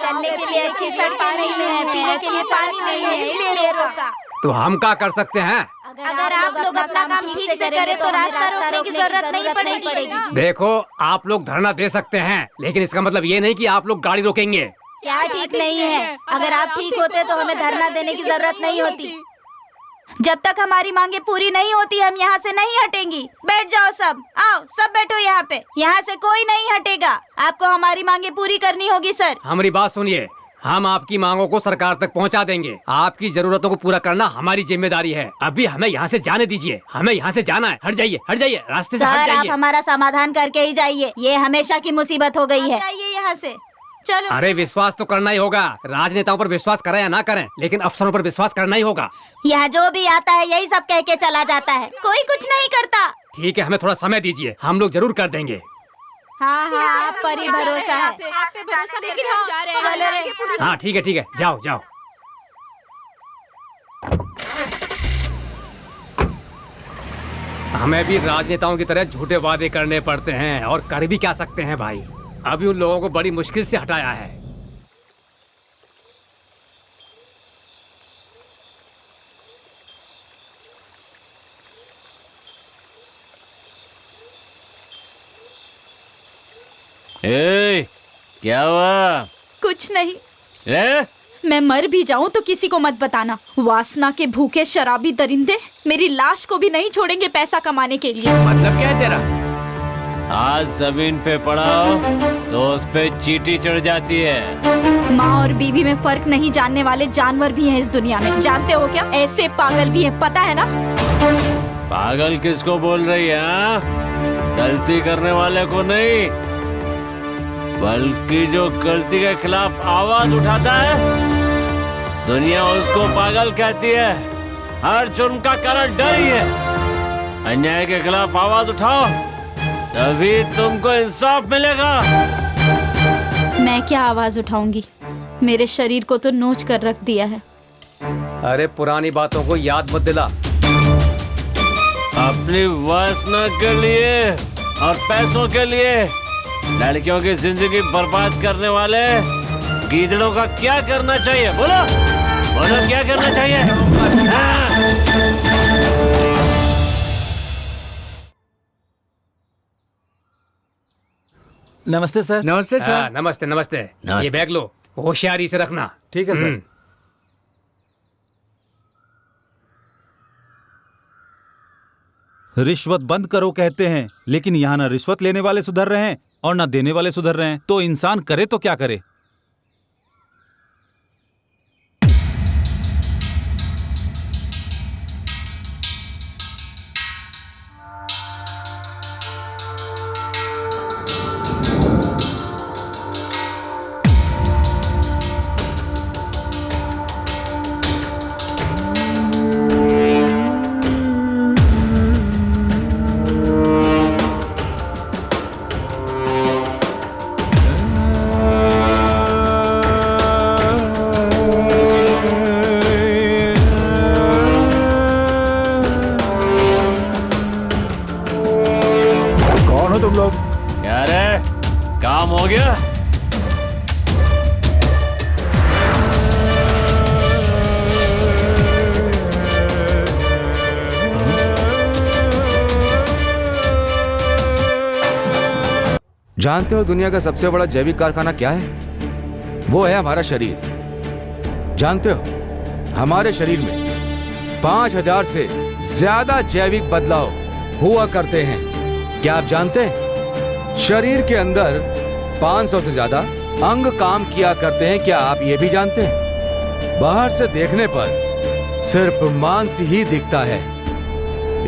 चलने के लिए अच्छी सड़कें नहीं है, पीने के लिए पानी नहीं है, इसलिए रोका। तो हम क्या कर सकते हैं? अगर आप लोग अपना काम ठीक से करें तो रास्ता रोकने की जरूरत नहीं पड़ेगी। देखो, आप लोग धरना दे सकते हैं, लेकिन इसका मतलब ये नहीं कि आप लोग गाड़ी रोकेंगे। क्या ठीक नहीं है? अगर आप ठीक होते तो हमें धरना देने की जरूरत नहीं होती। जब तक हमारी मांगे पूरी नहीं होती हम यहाँ से नहीं हटेंगी। बैठ जाओ सब, आओ सब बैठो यहाँ पे। यहाँ से कोई नहीं हटेगा। आपको हमारी मांगे पूरी करनी होगी सर। हमारी बात सुनिए, हम आपकी मांगों को सरकार तक पहुंचा देंगे। आपकी जरूरतों को पूरा करना हमारी जिम्मेदारी है। अभी हमें यहाँ से जाने दीजिए, हमें यहाँ से जाना है। हट जाइए, हट जाइए, रास्ते से हट सर आप जाइए। हमारा समाधान करके ही जाइए, ये हमेशा की मुसीबत हो गई है। जाइए यहाँ से, चलो। अरे विश्वास तो करना ही होगा। राजनेताओं पर विश्वास करें या ना करें, लेकिन अफसरों पर विश्वास करना ही होगा। यहाँ जो भी आता है यही सब कह के चला जाता है, कोई कुछ नहीं करता। ठीक है, हमें थोड़ा समय दीजिए, हम लोग जरूर कर देंगे। हाँ हाँ, आप पर ही भरोसा है। आप पे भरोसा लेकिन हम जा रहे हैं। चलो रे। हाँ ठीक है, जाओ जाओ। हमें भी राजनेताओं की तरह झूठे वादे करने पड़ते हैं, और कर भी क्या सकते हैं भाई। अभी उन लोगों को बड़ी मुश्किल से हटाया है। ए, क्या हुआ? कुछ नहीं। ए? मैं मर भी जाऊं तो किसी को मत बताना। वासना के भूखे शराबी दरिंदे मेरी लाश को भी नहीं छोड़ेंगे पैसा कमाने के लिए। मतलब क्या है तेरा? आज जमीन पे पड़ा हो तो उस पे चींटी चढ़ जाती है। माँ और बीवी में फर्क नहीं जानने वाले जानवर भी हैं इस दुनिया में, जानते हो क्या? ऐसे पागल भी हैं, पता है ना? पागल किसको बोल रही है? हाँ? गलती करने वाले को नहीं, बल्कि जो गलती के खिलाफ आवाज उठाता है, दुनिया उसको पागल कहती है। हर जुर्म का कारण डर ही है। अन्याय के खिलाफ आवाज उठाओ, तभी तुमको इंसाफ मिलेगा। मैं क्या आवाज उठाऊंगी? मेरे शरीर को तो नोच कर रख दिया है। अरे पुरानी बातों को याद मत दिला। अपनी वासना के लिए और पैसों के लिए लड़कियों की जिंदगी बर्बाद करने वाले गीदड़ों का क्या करना चाहिए? बोलो बोलो, क्या करना चाहिए? नमस्ते सर। नमस्ते सर। नमस्ते नमस्ते। नमस्ते। ये बैग लो, होशियारी से रखना। ठीक है सर। रिश्वत बंद करो कहते हैं, लेकिन यहाँ ना रिश्वत लेने वाले सुधर रहे हैं और ना देने वाले सुधर रहे हैं। तो इंसान करे तो क्या करे? जानते हो दुनिया का सबसे बड़ा जैविक कारखाना क्या है? वो है हमारा शरीर। जानते हो हमारे शरीर में 5000 से ज्यादा जैविक बदलाव हुआ करते हैं। क्या आप जानते हैं शरीर के अंदर 500 से ज्यादा अंग काम किया करते हैं? क्या आप ये भी जानते हैं? बाहर से देखने पर सिर्फ मांस ही दिखता है।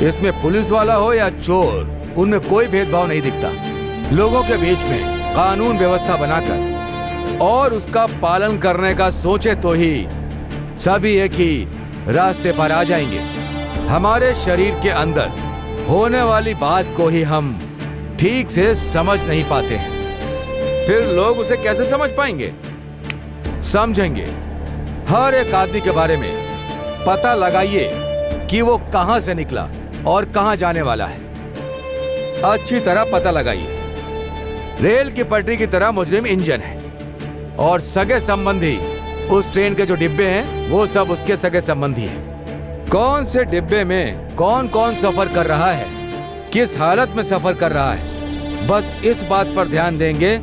इसमें पुलिस वाला हो या चोर, उनमें कोई भेदभाव नहीं दिखता। लोगों के बीच में कानून व्यवस्था बनाकर और उसका पालन करने का सोचे तो ही सभी एक ही रास्ते पर आ जाएंगे। हमारे शरीर के अंदर होने वाली बात को ही हम ठीक से समझ नहीं पाते हैं, फिर लोग उसे कैसे समझ पाएंगे? समझेंगे। हर एक आदमी के बारे में पता लगाइए कि वो कहां से निकला और कहां जाने वाला है। अच्छी तरह पता लगाइए। रेल की पटरी की तरह मुजरिम इंजन है और सगे संबंधी उस ट्रेन के जो डिब्बे हैं वो सब उसके सगे संबंधी हैं। कौन से डिब्बे में कौन कौन सफर कर रहा है, किस हालत में सफर कर रहा है, बस इस बात पर ध्यान देंगे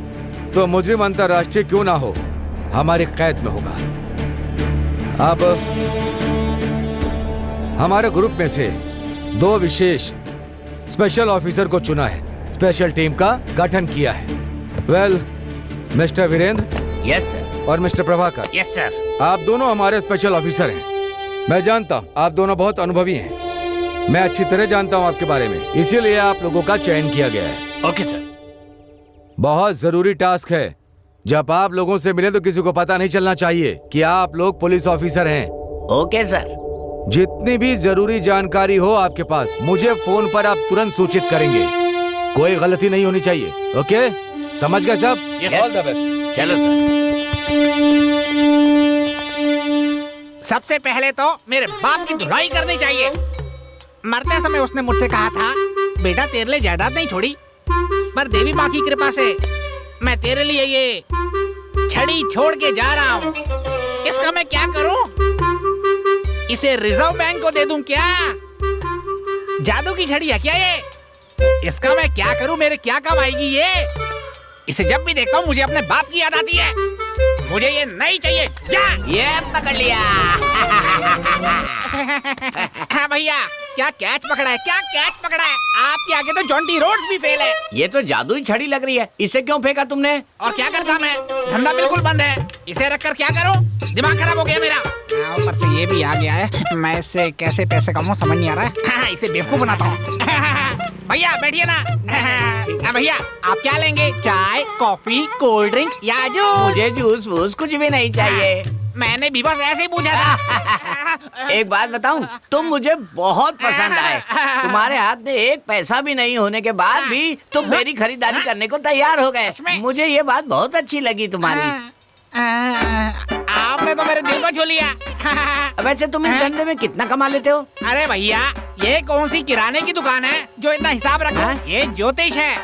तो मुजरिम अंतर्राष्ट्रीय क्यों ना हो हमारी कैद में होगा। अब हमारे ग्रुप में से 2 विशेष स्पेशल ऑफिसर को चुना है, स्पेशल टीम का गठन किया है। Well, mister Virendra. Yes sir. और मिस्टर प्रभाकर। Yes sir. आप दोनों हमारे स्पेशल ऑफिसर हैं। मैं जानता हूँ आप दोनों बहुत अनुभवी हैं। मैं अच्छी तरह जानता हूँ आपके बारे में, इसीलिए आप लोगों का चयन किया गया है। Okay sir. बहुत जरूरी टास्क है। जब आप लोगों से मिले तो किसी को पता नहीं चलना चाहिए कि आप लोग पुलिस ऑफिसर हैं। Okay sir. जितनी भी जरूरी जानकारी हो आपके पास, मुझे फोन पर आप तुरंत सूचित करेंगे। कोई गलती नहीं होनी चाहिए। ओके, समझ गए सब? All the best. चलो सर। सबसे पहले तो मेरे बाप की धुलाई करनी चाहिए। मरते समय उसने मुझसे कहा था, बेटा तेरे लिए जायदाद नहीं छोड़ी, पर देवी माँ की कृपा से मैं तेरे लिए ये छड़ी छोड़ के जा रहा हूँ। इसका मैं क्या करूँ? इसे रिजर्व बैंक को दे दूं क्या? जादू की छड़ी है क्या ये? इसका मैं क्या करूं? मेरे क्या काम आएगी ये? इसे जब भी देखता हूं मुझे अपने बाप की याद आती है। मुझे ये नहीं चाहिए। जा! ये पकड़ लिया। हाँ भैया, क्या कैच पकड़ा है? क्या कैच पकड़ा है? आपके आगे तो जॉन्टी रोड्स भी फेल है। ये तो जादुई छड़ी लग रही है। इसे क्यों फेंका तुमने? और क्या करता मैं? धंधा बिल्कुल बंद है। इसे रखकर क्या करूं? दिमाग खराब हो गया मेरा। ऊपर से ये भी आ गया है। मैं इससे कैसे पैसे कमाऊं समझ नहीं आ रहा है। हाँ, इसे बेवकूफ बनाता हूँ। भैया बैठिए ना। भैया आप क्या लेंगे? चाय, कॉफी, कोल्ड ड्रिंक या जूस? मुझे जूस वूस कुछ भी नहीं चाहिए। मैंने भी बस ऐसे ही पूछा था। एक बात बताऊं, तुम मुझे बहुत पसंद आए। तुम्हारे हाथ में एक पैसा भी नहीं होने के बाद भी तुम मेरी खरीदारी करने को तैयार हो गए। मुझे ये बात बहुत अच्छी लगी तुम्हारी। आपने तो मेरे दिल को छू लिया। वैसे तुम इस धंधे में कितना कमा लेते हो? अरे भैया, ये कौन सी किराने की दुकान है जो इतना हिसाब रखा? ये ज्योतिष है।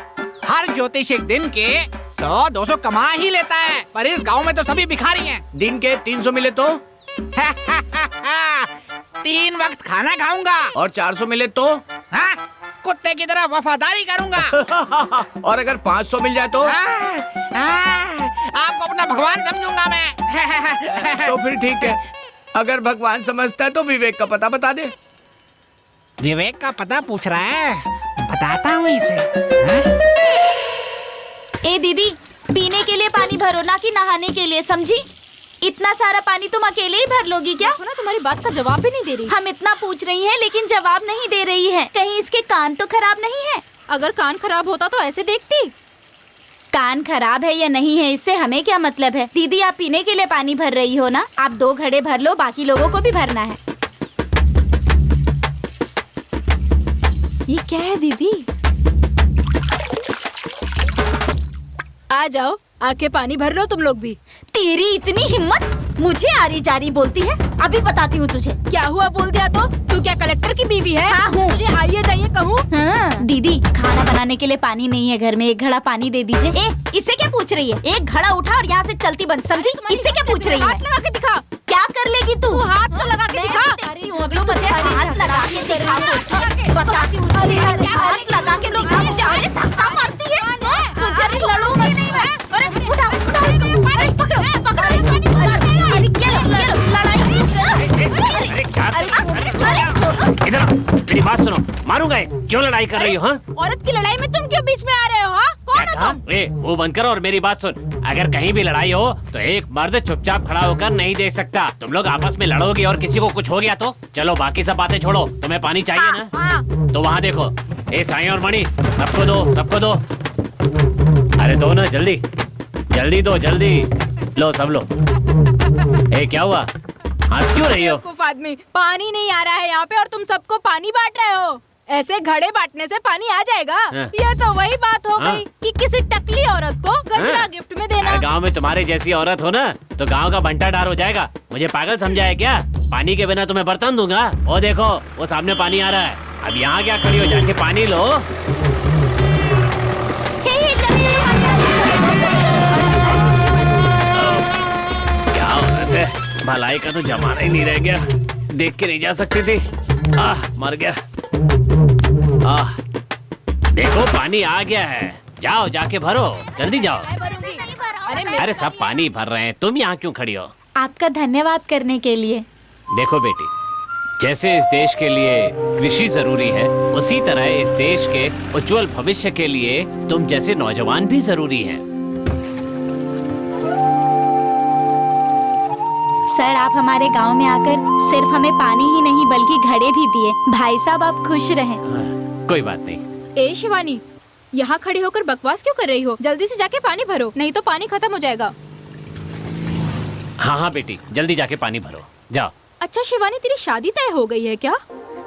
हर ज्योतिष एक दिन के 100-200 कमा ही लेता है, पर इस गांव में तो सभी भिखारी हैं। दिन के 300 मिले तो? 3 वक्त खाना खाऊंगा। और 400 मिले तो? हाँ, कुत्ते की तरह वफादारी करूंगा। और अगर 500 मिल जाए तो? आपको अपना भगवान समझूंगा मैं। तो फिर ठीक है, अगर भगवान समझता है तो विवेक का पता बता दे। विवेक का पता पूछ रहा है, बताता हूँ इसे। ए दीदी, पीने के लिए पानी भरो, ना कि नहाने के लिए, समझी? इतना सारा पानी तुम अकेले ही भर लोगी क्या? सुना, तुम्हारी बात का जवाब भी नहीं दे रही। हम इतना पूछ रही हैं लेकिन जवाब नहीं दे रही है। कहीं इसके कान तो खराब नहीं है? अगर कान खराब होता तो ऐसे देखती। कान खराब है या नहीं है इससे हमें क्या मतलब है? दीदी आप पीने के लिए पानी भर रही हो ना, आप 2 घड़े भर लो, बाकी लोगों को भी भरना है। ये क्या है दीदी? आ जाओ, आके पानी भर लो तुम लोग भी। तेरी इतनी हिम्मत, मुझे आरी जारी बोलती है? अभी बताती हूँ तुझे। क्या हुआ बोल दिया तो? तू क्या कलेक्टर की बीवी है? हाँ हूँ। तुझे आइए जाइए कहूँ? हाँ। दीदी खाना बनाने के लिए पानी नहीं है घर में, 1 घड़ा पानी दे दीजिए। इससे क्या पूछ रही है? 1 घड़ा उठा और यहाँ से चलती बंद, समझी? इससे क्या पूछ रही है? हाथ लगा के दिखा। क्या कर लेगी तू? हाथ तो लगा के दिखा। अभी मुझे हाथ लगा के दिखा, बताती हूँ। हाथ लगा के दिखा, मुझे धक्का मारती है। तुझे लड़ो मारूंगा। क्यों लड़ाई कर रही हो? हाँ? औरत की लड़ाई में तुम क्यों बीच में आ रहे हो? हाँ? कौन हो तुम? ए, वो बंद करो और मेरी बात सुन। अगर कहीं भी लड़ाई हो तो एक मर्द चुपचाप खड़ा होकर नहीं देख सकता। तुम लोग आपस में लड़ोगे और किसी को कुछ हो गया तो? चलो बाकी सब बातें छोड़ो, तुम्हें पानी चाहिए ना? हाँ। तो वहाँ देखो। ए साईं और मणि, सबको दो, सबको दो। अरे दो ना, जल्दी जल्दी दो, जल्दी लो, सब लो। ए क्या हुआ, हंस क्यों रही हो? बेवकूफ आदमी, पानी नहीं आ रहा है यहाँ पे और तुम सबको पानी बांट रहे हो। ऐसे घड़े बांटने से पानी आ जाएगा? ये तो वही बात हो गई कि किसी टकली औरत को गजरा गिफ्ट में देना। गांव में तुम्हारे जैसी औरत हो ना तो गांव का बंटाढार हो जाएगा। मुझे पागल समझा है क्या? पानी के बिना तुम्हें बर्तन दूंगा। ओ देखो, वो सामने पानी आ रहा है। अब यहाँ क्या खड़ी हो, जाके पानी लो। क्या औरत है, भलाई का तो जमाना ही नहीं रह गया। देख के नहीं जा सकती थी। मर गया। देखो पानी आ गया है, जाओ जाके भरो, जल्दी जाओ। अरे सब पानी भर रहे हैं, तुम यहाँ क्यों खड़ी हो? आपका धन्यवाद करने के लिए। देखो बेटी, जैसे इस देश के लिए कृषि जरूरी है, उसी तरह इस देश के उज्जवल भविष्य के लिए तुम जैसे नौजवान भी जरूरी हैं। सर, आप हमारे गांव में आकर सिर्फ हमें पानी ही नहीं बल्कि घड़े भी दिए। भाई साहब, आप खुश रहें। कोई बात नहीं। ए शिवानी, यहाँ खड़ी होकर बकवास क्यों कर रही हो? जल्दी से जाके पानी भरो, नहीं तो पानी खत्म हो जाएगा। हाँ हाँ बेटी, जल्दी जाके पानी भरो, जाओ। अच्छा शिवानी, तेरी शादी तय हो गई है क्या?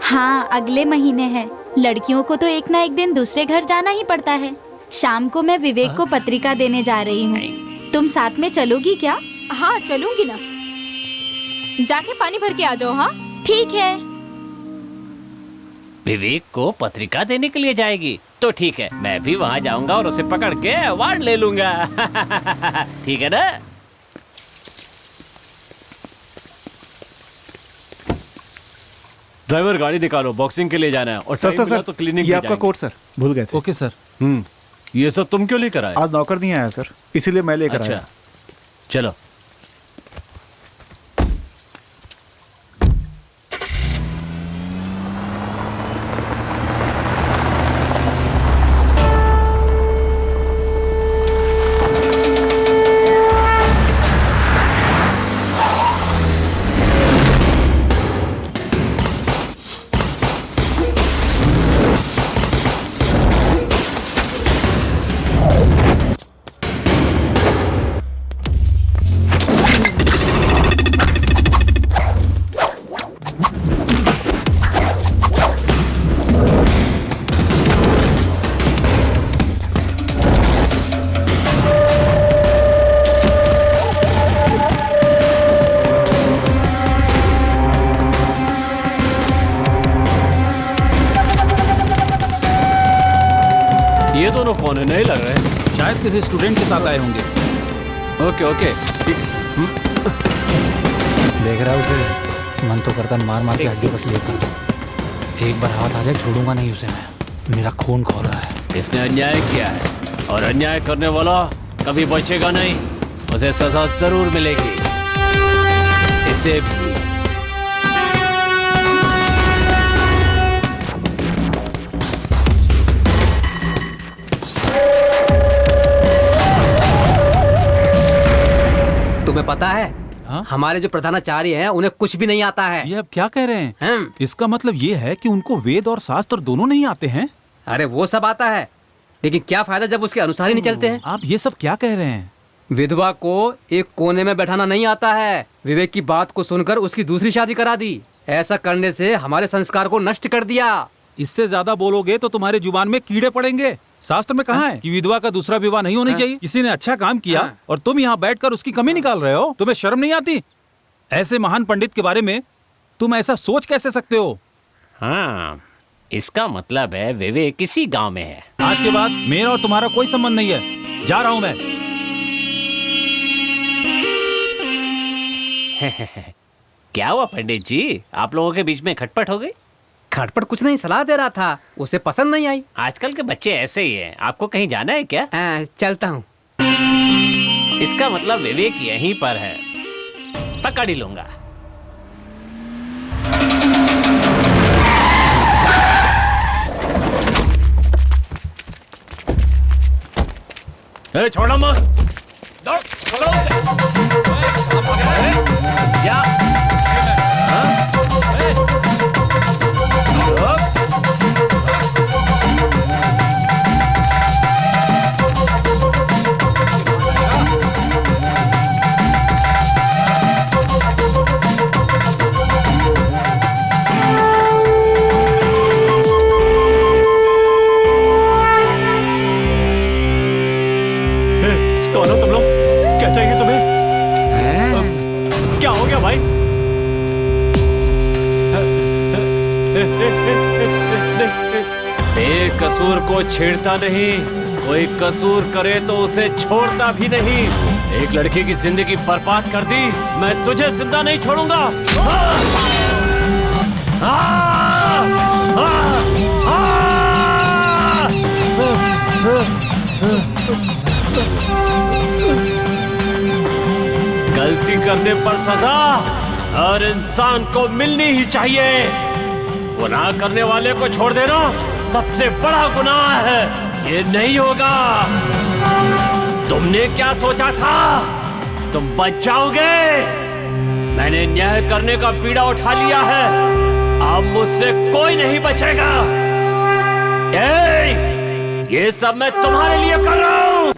हाँ, अगले महीने है। लड़कियों को तो एक ना एक दिन दूसरे घर जाना ही पड़ता है। शाम को मैं विवेक को पत्रिका देने जा रही हूँ। तुम साथ में चलोगी क्या? हाँ चलूंगी ना। जाके पानी भर के आ जाओ। हाँ ठीक है। विवेक को पत्रिका देने के लिए जाएगी तो ठीक है, मैं भी वहाँ जाऊंगा और उसे पकड़ के अवार्ड ले लूंगा। ठीक है ना? ड्राइवर, गाड़ी निकालो, बॉक्सिंग के लिए जाना है। और सर तो क्लिनिक ये आपका कोट सर, भूल गए थे। Okay sir. ये सब तुम क्यों लेकर आए? आज नौकर नहीं आया सर, इसीलिए मैं लेकर आया। चलो। ये दोनों कौन है? नहीं लग रहे। शायद किसी स्टूडेंट के साथ आए होंगे। Okay okay. देख रहा है उसे, मन तो करता मार मार के हड्डी बस लेकर। एक बार हाथ आ जाए छोड़ूंगा नहीं उसे मैं। मेरा खून खौल रहा है। इसने अन्याय किया है और अन्याय करने वाला कभी बचेगा नहीं। उसे सजा जरूर मिलेगी। इसे भी। तुम्हें पता है? हाँ? हमारे जो प्रधानाचार्य हैं उन्हें कुछ भी नहीं आता है। ये अब क्या कह रहे हैं? इसका मतलब ये है कि उनको वेद और शास्त्र दोनों नहीं आते हैं? अरे वो सब आता है, लेकिन क्या फायदा जब उसके अनुसार ही नहीं चलते हैं। आप ये सब क्या कह रहे हैं? विधवा को एक कोने में बैठाना नहीं आता है। विवेक की बात को सुनकर उसकी दूसरी शादी करा दी। ऐसा करने से हमारे संस्कार को नष्ट कर दिया। इससे ज्यादा बोलोगे तो तुम्हारे जुबान में कीड़े पड़ेंगे। शास्त्र में कहा है कि विधवा का दूसरा विवाह नहीं होनी चाहिए। किसी ने अच्छा काम किया और तुम यहाँ बैठकर उसकी कमी निकाल रहे हो। तुम्हें शर्म नहीं आती? ऐसे महान पंडित के बारे में तुम ऐसा सोच कैसे सकते हो? हाँ, इसका मतलब है विवेक किसी गांव में है। आज के बाद मेरा और तुम्हारा कोई संबंध नहीं है। जा रहा हूँ मैं। क्या हुआ पंडित जी, आप लोगों के बीच में खटपट हो गई? खटपट कुछ नहीं, सलाह दे रहा था, उसे पसंद नहीं आई। आजकल के बच्चे ऐसे ही हैं। आपको कहीं जाना है क्या? चलता हूँ। इसका मतलब विवेक यहीं पर है, पकड़ ही लूंगा। ए, छोड़ो मत। दौड़, पकड़ो उसे। जा। कौन हो तुम लोग? क्या चाहिए तुम्हें? क्या हो गया भाई? बेकसूर को छेड़ता नहीं, कोई कसूर करे तो उसे छोड़ता भी नहीं। एक लड़की की जिंदगी बर्बाद कर दी, मैं तुझे जिंदा नहीं छोड़ूंगा। गलती करने पर सजा हर इंसान को मिलनी ही चाहिए। गुनाह करने वाले को छोड़ देना सबसे बड़ा गुनाह है। ये नहीं होगा। तुमने क्या सोचा था? तुम बच जाओगे? मैंने न्याय करने का बीड़ा उठा लिया है। अब मुझसे कोई नहीं बचेगा। ये सब मैं तुम्हारे लिए कर रहा हूं।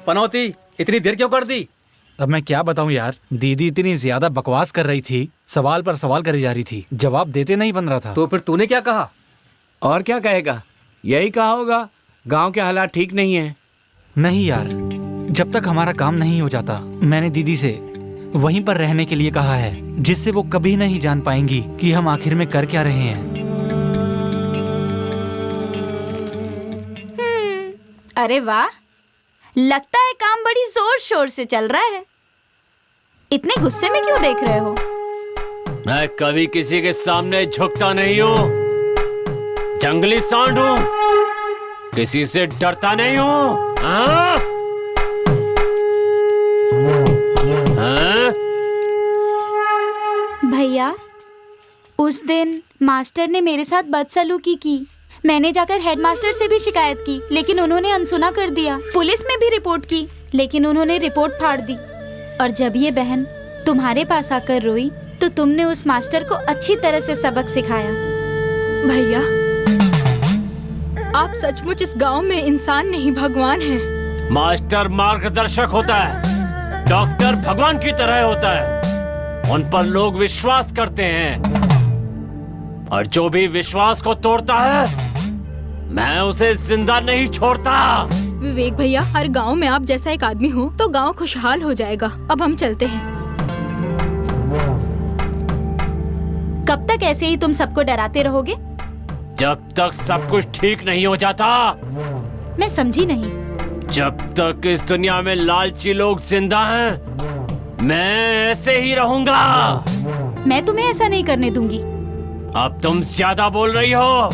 पनौती, इतनी देर क्यों कर दी? अब मैं क्या बताऊं यार, दीदी इतनी ज्यादा बकवास कर रही थी, सवाल पर सवाल करी जा रही थी, जवाब देते नहीं बन रहा था। तो फिर तूने क्या कहा? और क्या कहेगा, यही कहा होगा गांव के हालात ठीक नहीं है। नहीं यार, जब तक हमारा काम नहीं हो जाता मैंने दीदी से वहीं पर रहने के लिए कहा है, जिससे वो कभी नहीं जान पाएंगी कि हम आखिर में कर क्या रहे हैं। अरे वाह, लगता है काम बड़ी जोर शोर से चल रहा है। इतने गुस्से में क्यों देख रहे हो? मैं कभी किसी के सामने झुकता नहीं हूँ। जंगली सांड हूँ, किसी से डरता नहीं हूँ। हाँ? हाँ? भैया, उस दिन मास्टर ने मेरे साथ बदसलूकी की। मैंने जाकर हेडमास्टर से भी शिकायत की, लेकिन उन्होंने अनसुना कर दिया। पुलिस में भी रिपोर्ट की, लेकिन उन्होंने रिपोर्ट फाड़ दी। और जब ये बहन तुम्हारे पास आकर रोई, तो तुमने उस मास्टर को अच्छी तरह से सबक सिखाया। भैया, आप सचमुच इस गांव में इंसान नहीं भगवान हैं। मास्टर मार्गदर्शक होता है, डॉक्टर भगवान की तरह होता है। उन पर लोग विश्वास करते हैं, और जो भी विश्वास को तोड़ता है मैं उसे जिंदा नहीं छोड़ता। विवेक भैया, हर गांव में आप जैसा एक आदमी हो तो गांव खुशहाल हो जाएगा। अब हम चलते हैं। कब तक ऐसे ही तुम सबको डराते रहोगे? जब तक सब कुछ ठीक नहीं हो जाता। मैं समझी नहीं। जब तक इस दुनिया में लालची लोग जिंदा हैं, मैं ऐसे ही रहूंगा। मैं तुम्हें ऐसा नहीं करने दूंगी। अब तुम ज्यादा बोल रही हो।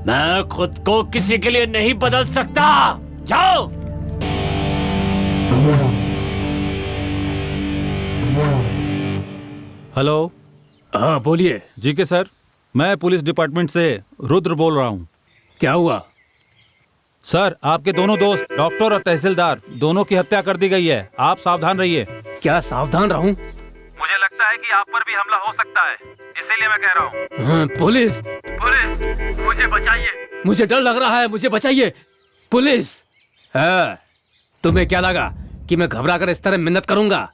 मैं खुद को किसी के लिए नहीं बदल सकता। जाओ। हेलो। हाँ बोलिए। जी के सर, मैं पुलिस डिपार्टमेंट से रुद्र बोल रहा हूँ। क्या हुआ? सर, आपके दोनों दोस्त डॉक्टर और तहसीलदार दोनों की हत्या कर दी गई है। आप सावधान रहिए। क्या सावधान रहूं? मुझे लगता है कि आप पर भी हमला हो सकता है, इसीलिए मैं कह रहा हूँ। हाँ, पुलिस, मुझे बचाइए। मुझे डर लग रहा है, मुझे बचाइए। पुलिस। हाँ, तुम्हें क्या लगा कि मैं घबरा कर इस तरह मिन्नत करूंगा?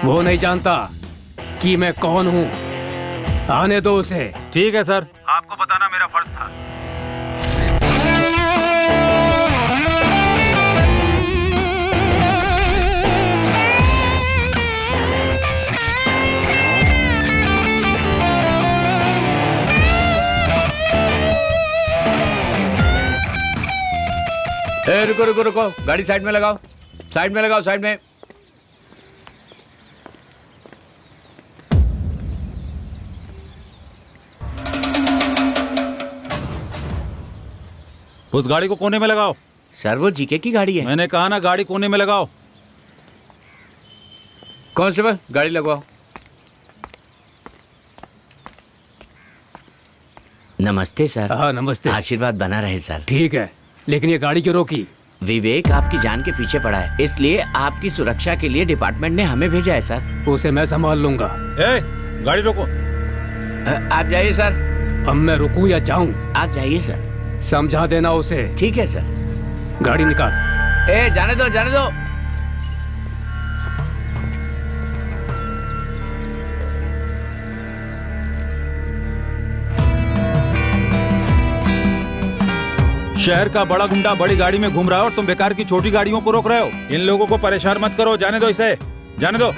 वो नहीं जानता कि मैं कौन हूँ। आने दो उसे। ठीक है सर, आपको बताना मेरा फर्ज था। रुको रुको रुको, गाड़ी साइड में लगाओ, साइड में लगाओ, साइड में। उस गाड़ी को कोने में लगाओ। सर वो जीके की गाड़ी है। मैंने कहा ना गाड़ी कोने में लगाओ। कांस्टेबल गाड़ी लगवाओ। नमस्ते सर। हाँ नमस्ते। आशीर्वाद बना रहे सर। ठीक है, लेकिन ये गाड़ी क्यों रोकी? विवेक आपकी जान के पीछे पड़ा है, इसलिए आपकी सुरक्षा के लिए डिपार्टमेंट ने हमें भेजा है सर। उसे मैं संभाल लूंगा। गाड़ी रोको। आप जाइए सर। अब मैं रुकूं या जाऊं? आप जाइए सर। समझा देना उसे। ठीक है सर। गाड़ी निकाल। जाने दो जाने दो। शहर का बड़ा गुंडा बड़ी गाड़ी में घूम रहा है और तुम बेकार की छोटी गाड़ियों को रोक रहे हो। इन लोगों को परेशान मत करो, जाने दो इसे, जाने दो।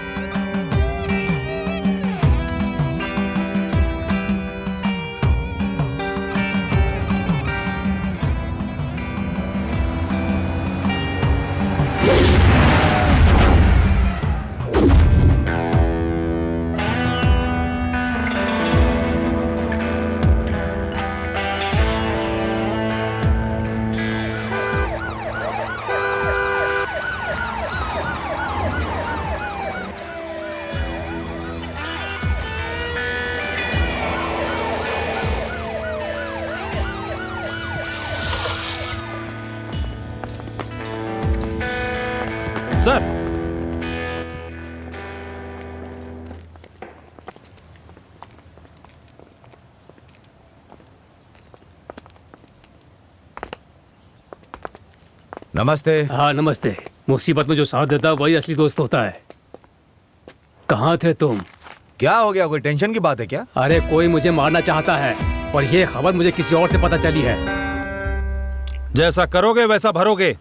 सर नमस्ते। हाँ नमस्ते। मुसीबत में जो साथ देता है वही असली दोस्त होता है। कहाँ थे तुम? क्या हो गया, कोई टेंशन की बात है क्या? अरे कोई मुझे मारना चाहता है और ये खबर मुझे किसी और से पता चली है। जैसा करोगे वैसा भरोगे।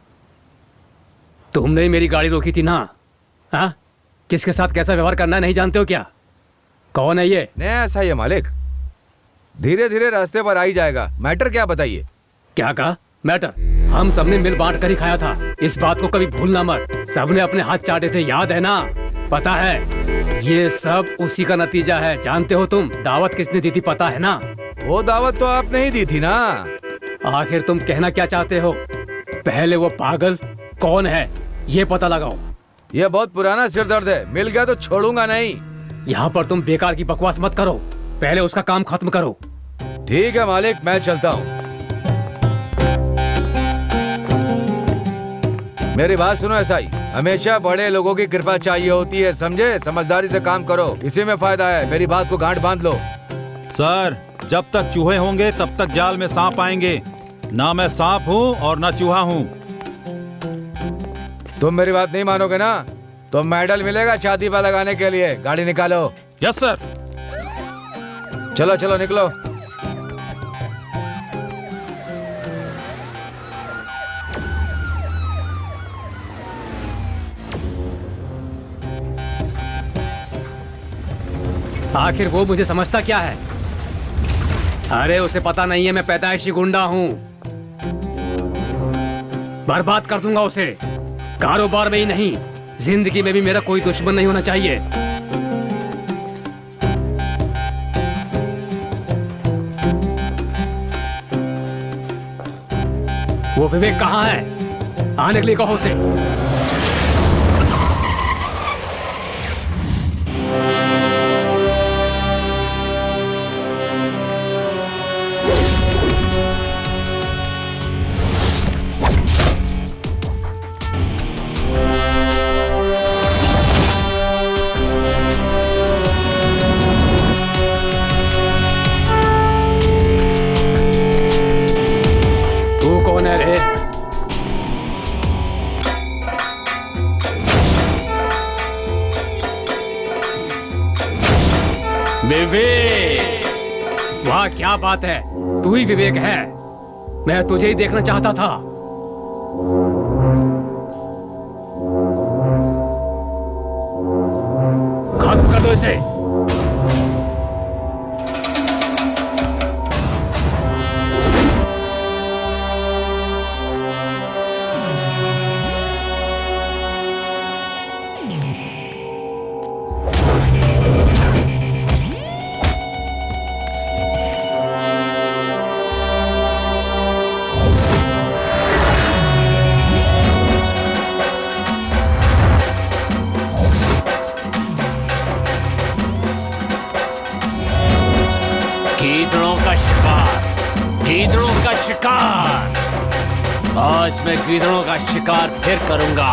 तुमने ही मेरी गाड़ी रोकी थी ना? हाँ, किसके साथ कैसा व्यवहार करना है नहीं जानते हो क्या? कौन है ये? नहीं ऐसा ही है मालिक, धीरे धीरे रास्ते पर आ ही जाएगा। मैटर क्या बताइए? क्या कहा? मैटर? हम सबने मिल बांट कर ही खाया था, इस बात को कभी भूलना मत। सबने अपने हाथ चाटे थे, याद है ना? पता है, ये सब उसी का नतीजा है। जानते हो तुम दावत किसने दी थी, पता है ना? वो दावत तो आपने ही दी थी ना। आखिर तुम कहना क्या चाहते हो? पहले वो पागल कौन है ये पता लगाओ। ये बहुत पुराना सिरदर्द है, मिल गया तो छोड़ूंगा नहीं। यहाँ पर तुम बेकार की बकवास मत करो, पहले उसका काम खत्म करो। ठीक है मालिक, मैं चलता हूँ। मेरी बात सुनो एसआई, हमेशा बड़े लोगों की कृपा चाहिए होती है, समझे? समझदारी से काम करो, इसी में फायदा है। मेरी बात को गांठ बांध लो। सर, जब तक चूहे होंगे तब तक जाल में सांप आएंगे। ना मैं सांप हूँ और ना चूहा हूँ। तुम मेरी बात नहीं मानोगे ना तो मेडल मिलेगा छाती पर लगाने के लिए। गाड़ी निकालो। Yes sir. चलो चलो निकलो। आखिर वो मुझे समझता क्या है? अरे उसे पता नहीं है मैं पैदाइशी गुंडा हूँ। बर्बाद कर दूंगा उसे। कारोबार में ही नहीं, जिंदगी में भी मेरा कोई दुश्मन नहीं होना चाहिए। वो विवेक कहाँ है? आने के लिए कहो उसे। विवेक, वाह क्या बात है, तू ही विवेक है। मैं तुझे ही देखना चाहता था। खत्म कर दो इसे। गीदड़ों का शिकार, गीदड़ों का शिकार। आज मैं गीदड़ों का शिकार फिर करूंगा।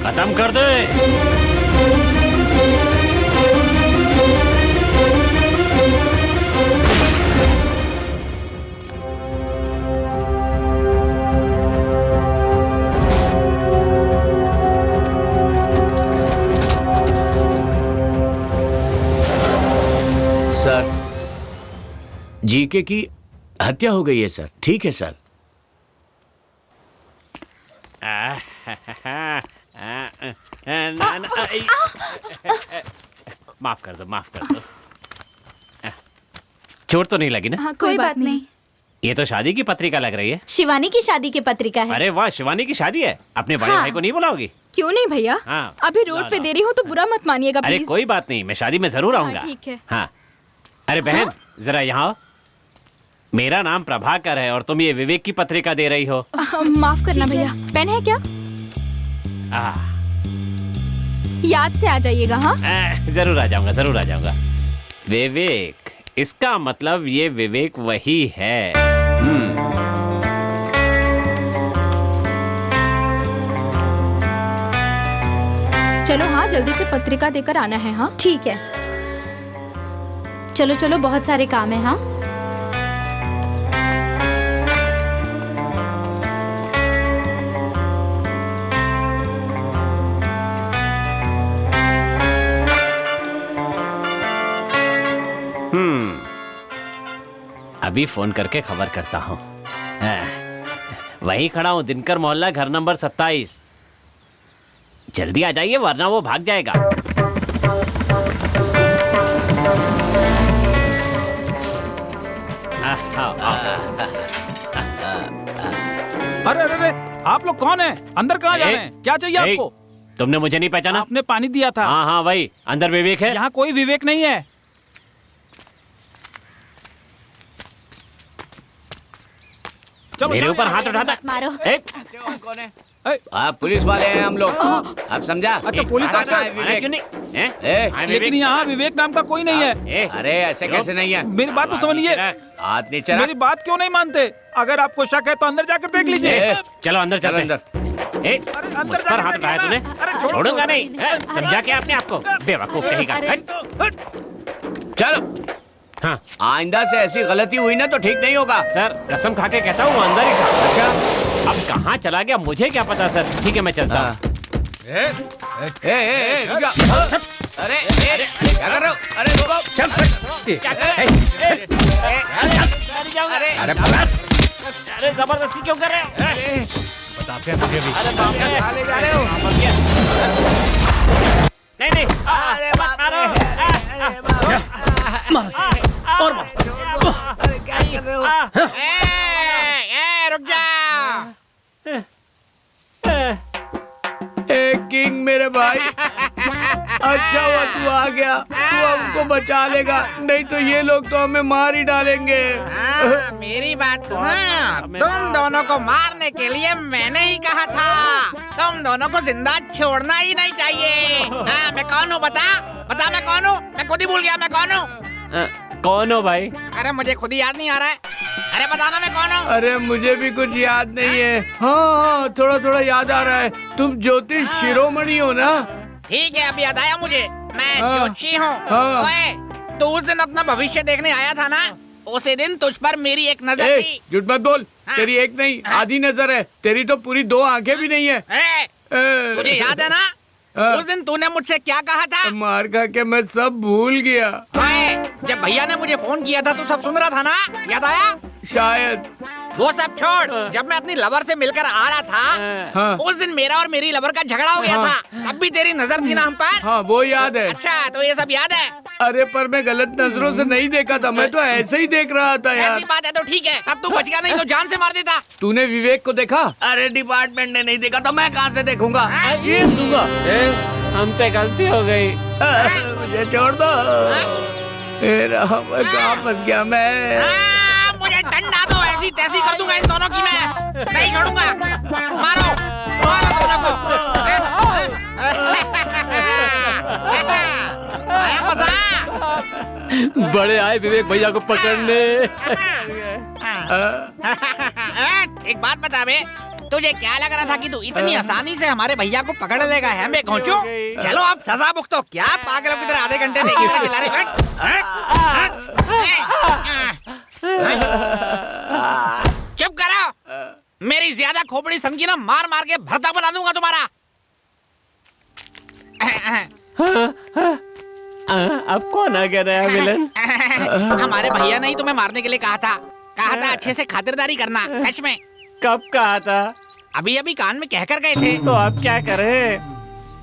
खत्म कर दे। सर, जीके की हत्या हो गई है सर। ठीक है सर। माफ कर दो, माफ कर दो। चोट तो नहीं लगी ना? हाँ, कोई बात नहीं। ये तो शादी की पत्रिका लग रही है। शिवानी की शादी की पत्रिका है। अरे वाह, शिवानी की शादी है। अपने बड़े भाई को नहीं बुलाओगी? क्यों नहीं भैया, हाँ। अभी रोड पे देरी हो तो बुरा मत मानिएगा अरे प्लीज। कोई बात नहीं, मैं शादी में जरूर आऊंगा। ठीक है। हाँ। अरे बहन, जरा यहाँ आओ। मेरा नाम प्रभाकर है और तुम ये विवेक की पत्रिका दे रही हो। माफ करना भैया, पेन है क्या? याद से आ जाइएगा। हाँ, जरूर आ जाऊंगा, जरूर आ जाऊंगा। विवेक, इसका मतलब ये विवेक वही है। चलो हाँ, जल्दी से पत्रिका देकर आना है। हाँ ठीक है, चलो चलो, बहुत सारे काम है। हाँ अभी फोन करके खबर करता हूँ। वहीं खड़ा हूँ, दिनकर मोहल्ला, घर नंबर 27। जल्दी आ जाइए वरना वो भाग जाएगा। अरे अरे अरे, आप लोग कौन हैं? अंदर कहाँ जा रहे हैं? क्या चाहिए आपको? तुमने मुझे नहीं पहचाना? आपने पानी दिया था। हाँ हाँ वही, अंदर विवेक है। यहाँ कोई विवेक नहीं है। मेरे ऊपर हाथ उठाता मारो। कौन है? आप पुलिस वाले हैं हम लोग। आप समझा? अच्छा, पुलिस कहाँ है विवेक? क्यों नहीं? लेकिन यहाँ विवेक नाम का कोई नहीं है। अरे ऐसे कैसे नहीं है? मेरी बात तो समझिए। हाथ नीचे रख। मेरी बात क्यों नहीं मानते? अगर आपको शक है तो अंदर जाकर देख लीजिए। चलो अंदर चलो अंदर। अंदर पर हाथ उठाया तूने? छोड़ूंगा नहीं। समझा क्या आपने आपको? बेवकूफ कहेगा। चलो। हाँ, आइंदा से ऐसी गलती हुई ना तो ठीक नहीं होगा। सर कसम खा के कहता हूँ, वो अंदर ही था। अच्छा, अब कहाँ चला गया मुझे क्या पता सर। ठीक है मैं चलता हूँ। अरे क्या कर रहे हो? अरे रुको। चल अरे जबरदस्ती क्यों कर रहे हो? बताते हैं तुझे भी। अरे बाप रे, ले जा रहे हो? नहीं अरे बाप रे, और मार। अरे क्या कर रहे हो? रुक जा। किंग मेरे भाई। अच्छा हुआ तू आ गया, तू हमको बचा लेगा, नहीं तो ये लोग तो हमें मार ही डालेंगे। मेरी बात सुनो, तुम दोनों को मारने के लिए मैंने ही कहा था। तुम दोनों को जिंदा छोड़ना ही नहीं चाहिए। मैं कौन हूँ बता मैं कौन हूँ? मैं खुद ही भूल गया मैं कौन हूँ। कौन हो भाई? अरे मुझे खुद ही याद नहीं आ रहा है। अरे बताना मैं कौन हूँ? अरे मुझे भी कुछ याद नहीं है। हाँ थोड़ा थोड़ा याद आ रहा है, तुम ज्योतिष शिरोमणि हो ना? ठीक है, अब याद आया मुझे, मैं हाँ। ज्योतिषी हूँ। हाँ। ओए, तू उस दिन अपना भविष्य देखने आया था ना, उसी दिन तुझ पर मेरी एक नजर थी। झूठ मत बोल, हाँ। तेरी एक नहीं आधी नजर है, तेरी तो पूरी 2 आंखें भी नहीं है। तुझे याद है ना उस दिन तूने मुझसे क्या कहा था? मार खा के मैं सब भूल गया। जब भैया ने मुझे फोन किया था तो सब सुन रहा था ना, याद आया? शायद। वो सब छोड़, जब मैं अपनी लवर से मिलकर आ रहा था, हाँ। उस दिन मेरा और मेरी लवर का झगड़ा हो गया था, तब भी तेरी नजर थी ना हम पर। हाँ वो याद है। अच्छा, तो ये सब याद है? अरे पर मैं गलत नजरों से नहीं देखा था, मैं तो ऐसे ही देख रहा था यार। ऐसी बात है तो ठीक है, तब तू बच गया, नहीं तो जान से मार देता। तूने विवेक को देखा? अरे डिपार्टमेंट ने नहीं देखा तो मैं कहाँ से देखूंगा? ये दूंगा। हमसे गलती हो गई, मुझे छोड़ दो। कहाँ फंस गया मैं? मुझे डंडा दो, ऐसी तैसी कर दूंगा इन दोनों की, मैं नहीं छोड़ूंगा। मारो दोनों को। आया मजा? बड़े आए विवेक भैया को पकड़ने। एक बात बता बे, तुझे क्या लग रहा था कि तू इतनी आसानी से हमारे भैया को पकड़ लेगा? है मैं घोंचू? चलो आप सजा भुगतो। क्या पागलों की तरह आधे घंटे से एक ही तरह चिल्ला रहे? चुप करो, मेरी ज्यादा खोपड़ी समझी ना, मार मार के भरता बना दूंगा तुम्हारा। अब कौन आ गया नया विलन? हमारे भैया ने ही तुम्हें मारने के लिए कहा था अच्छे से खातिरदारी करना। सच में? कब कहा था? अभी अभी कान में कहकर गए थे। तो आप क्या करें?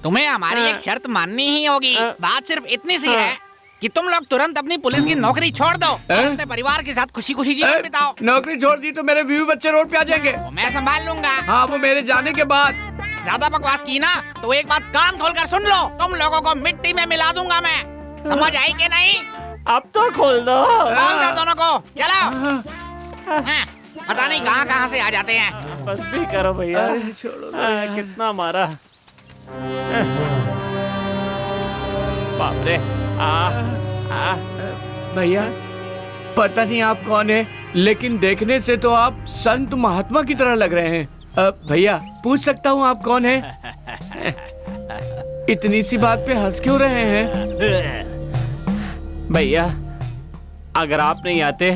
तुम्हें हमारी एक शर्त माननी ही होगी। बात सिर्फ इतनी सी है कि तुम लोग तुरंत अपनी पुलिस की नौकरी छोड़ दो और अपने परिवार के साथ खुशी खुशी जीवन बिताओ। नौकरी छोड़ दी तो मेरे बीवी बच्चे रोड पे आ जाएंगे। वो मैं संभाल लूंगा। हाँ वो मेरे जाने के बाद। ज्यादा बकवास की ना तो एक बात कान खोलकर सुन लो, तुम लोगों को मिट्टी में मिला दूंगा मैं। समझ आई कि नहीं? अब तो खोल दो। खोल दो दोनों को, चलो। पता नहीं कहाँ से आ जाते हैं। बस भी करो भैया, छोड़ो। कितना मारा, बाप रे। भैया पता नहीं आप कौन है, लेकिन देखने से तो आप संत महात्मा की तरह लग रहे हैं। भैया पूछ सकता हूँ आप कौन है? इतनी सी बात पे हंस क्यों रहे हैं? भैया अगर आप नहीं आते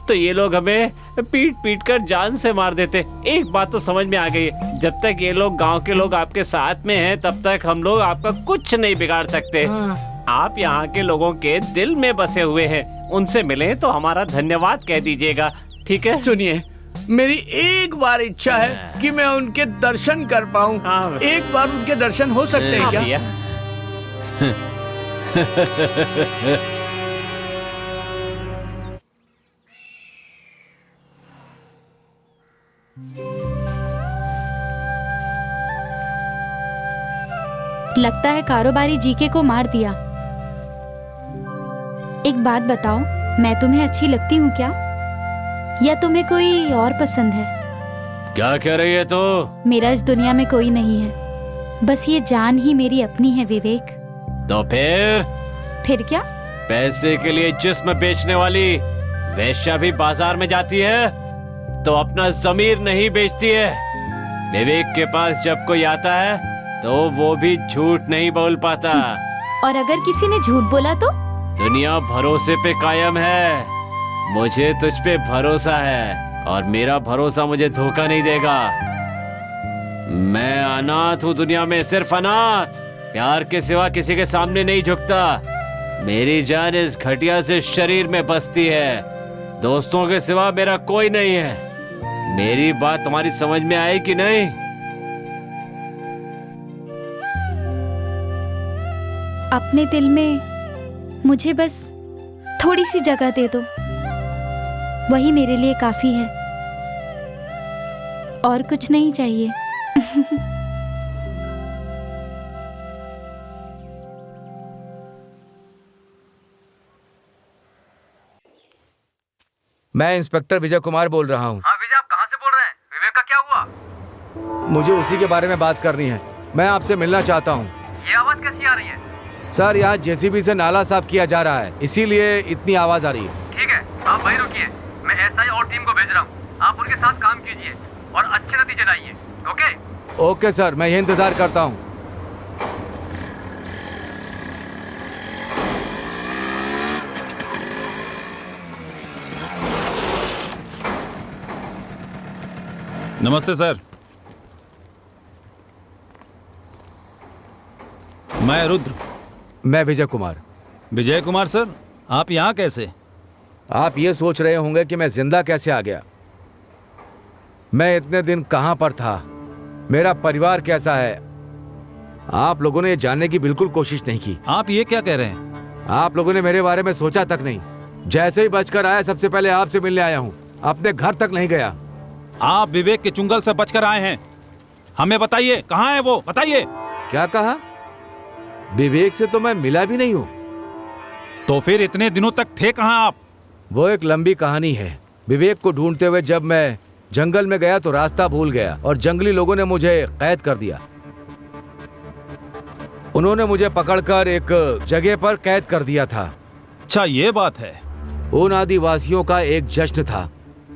तो ये लोग हमें पीट पीट कर जान से मार देते। एक बात तो समझ में आ गई है, जब तक ये लोग गांव के लोग आपके साथ में हैं तब तक हम लोग आपका कुछ नहीं बिगाड़ सकते। आप यहाँ के लोगों के दिल में बसे हुए हैं, उनसे मिले तो हमारा धन्यवाद कह दीजिएगा, ठीक है? सुनिए, मेरी एक बार इच्छा है कि मैं उनके दर्शन कर पाऊं। एक बार उनके दर्शन हो सकते हैं क्या? लगता है कारोबारी जीके को मार दिया। एक बात बताओ, मैं तुम्हें अच्छी लगती हूँ क्या, या तुम्हें कोई और पसंद है? क्या कह रही है तो? मेरा इस दुनिया में कोई नहीं है, बस ये जान ही मेरी अपनी है विवेक। तो फिर क्या? पैसे के लिए जिस्म बेचने वाली वेश्या भी बाजार में जाती है तो अपना जमीर नहीं बेचती है। विवेक के पास जब कोई आता है तो वो भी झूठ नहीं बोल पाता। और अगर किसी ने झूठ बोला तो? दुनिया भरोसे पे कायम है। मुझे तुझ पे भरोसा है और मेरा भरोसा मुझे धोखा नहीं देगा। मैं अनाथ हूँ दुनिया में, सिर्फ अनाथ। प्यार के सिवा किसी के सामने नहीं झुकता। मेरी जान इस घटिया से शरीर में बसती है। दोस्तों के सिवा मेरा कोई नहीं है। मेरी बात तुम्हारी समझ में आई कि नहीं? अपने दिल में मुझे बस थोड़ी सी जगह दे दो, वही मेरे लिए काफी है, और कुछ नहीं चाहिए। मैं इंस्पेक्टर विजय कुमार बोल रहा हूँ। हाँ विजय, आप कहाँ से बोल रहे हैं? विवेक का क्या हुआ? मुझे उसी के बारे में बात करनी है। मैं आपसे मिलना चाहता हूँ। ये आवाज कैसी आ रही है? सर, यहाँ जेसीबी से नाला साफ किया जा रहा है, इसीलिए इतनी आवाज आ रही है। ठीक है, आप वहीं रुकिए, मैं एसआई और टीम को भेज रहा हूँ। आप उनके साथ काम कीजिए और अच्छे नतीजे लाइए। ओके? ओके सर, मैं ये इंतजार करता हूँ। नमस्ते सर, मैं रुद्र। मैं विजय कुमार। विजय कुमार सर, आप यहाँ कैसे? आप ये सोच रहे होंगे कि मैं जिंदा कैसे आ गया। मैं इतने दिन कहाँ पर था, मेरा परिवार कैसा है, आप लोगों ने ये जानने की बिल्कुल कोशिश नहीं की। आप ये क्या कह रहे हैं? आप लोगों ने मेरे बारे में सोचा तक नहीं। जैसे ही बचकर आया, सबसे पहले आपसे मिलने आया हूँ, अपने घर तक नहीं गया। आप विवेक के चुंगल से बचकर आए हैं। हमें बताइए, कहाँ है वो, बताइए। क्या कहा? विवेक से तो मैं मिला भी नहीं हूँ। तो फिर इतने दिनों तक थे कहाँ आप? वो एक लंबी कहानी है। विवेक को ढूंढते हुए जब मैं जंगल में गया तो रास्ता भूल गया और जंगली लोगों ने मुझे कैद कर दिया। उन्होंने मुझे पकड़कर एक जगह पर कैद कर दिया था। अच्छा, ये बात है। उन आदिवासियों का एक जश्न था।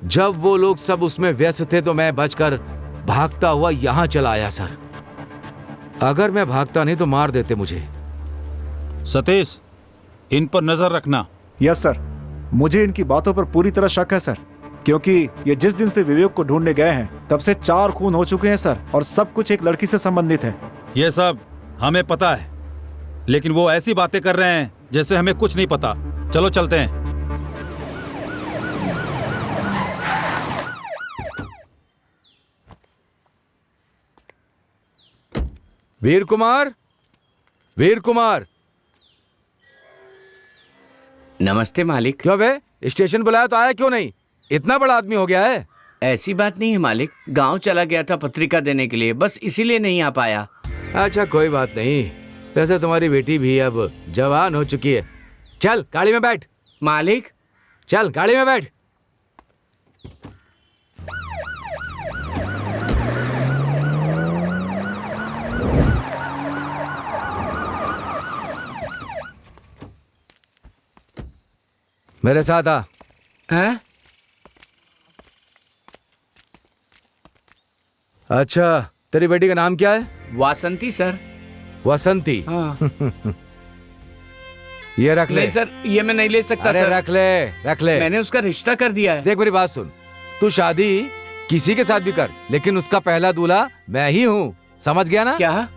जब वो लोग सब उसमें व्यस्त थे तो मैं बचकर भागता हुआ यहाँ चला आया सर। अगर मैं भागता नहीं तो मार देते मुझे। सतीश, इन पर नजर रखना। यस सर, मुझे इनकी बातों पर पूरी तरह शक है सर, क्योंकि ये जिस दिन से विवेक को ढूंढने गए हैं तब से 4 खून हो चुके हैं सर, और सब कुछ एक लड़की से संबंधित है। ये सब हमें पता है, लेकिन वो ऐसी बातें कर रहे हैं जैसे हमें कुछ नहीं पता। चलो चलते हैं। वीर कुमार, वीर कुमार। नमस्ते मालिक। क्यों बे, स्टेशन बुलाया तो आया क्यों नहीं? इतना बड़ा आदमी हो गया है। ऐसी बात नहीं है मालिक, गांव चला गया था पत्रिका देने के लिए, बस इसीलिए नहीं आ पाया। अच्छा, कोई बात नहीं। वैसे तुम्हारी बेटी भी अब जवान हो चुकी है। चल गाड़ी में बैठ। मालिक, चल गाड़ी में बैठ। मेरे साथ आ। हैं? अच्छा, तेरी बेटी का नाम क्या है? वासंती सर। वसंती? हाँ। ये रख ले। नहीं सर, ये मैं नहीं ले सकता अरे सर। रख ले, रख ले। मैंने उसका रिश्ता कर दिया है। देख मेरी बात सुन, तू शादी किसी के साथ भी कर, लेकिन उसका पहला दूल्हा मैं ही हूँ। समझ गया ना? क्या?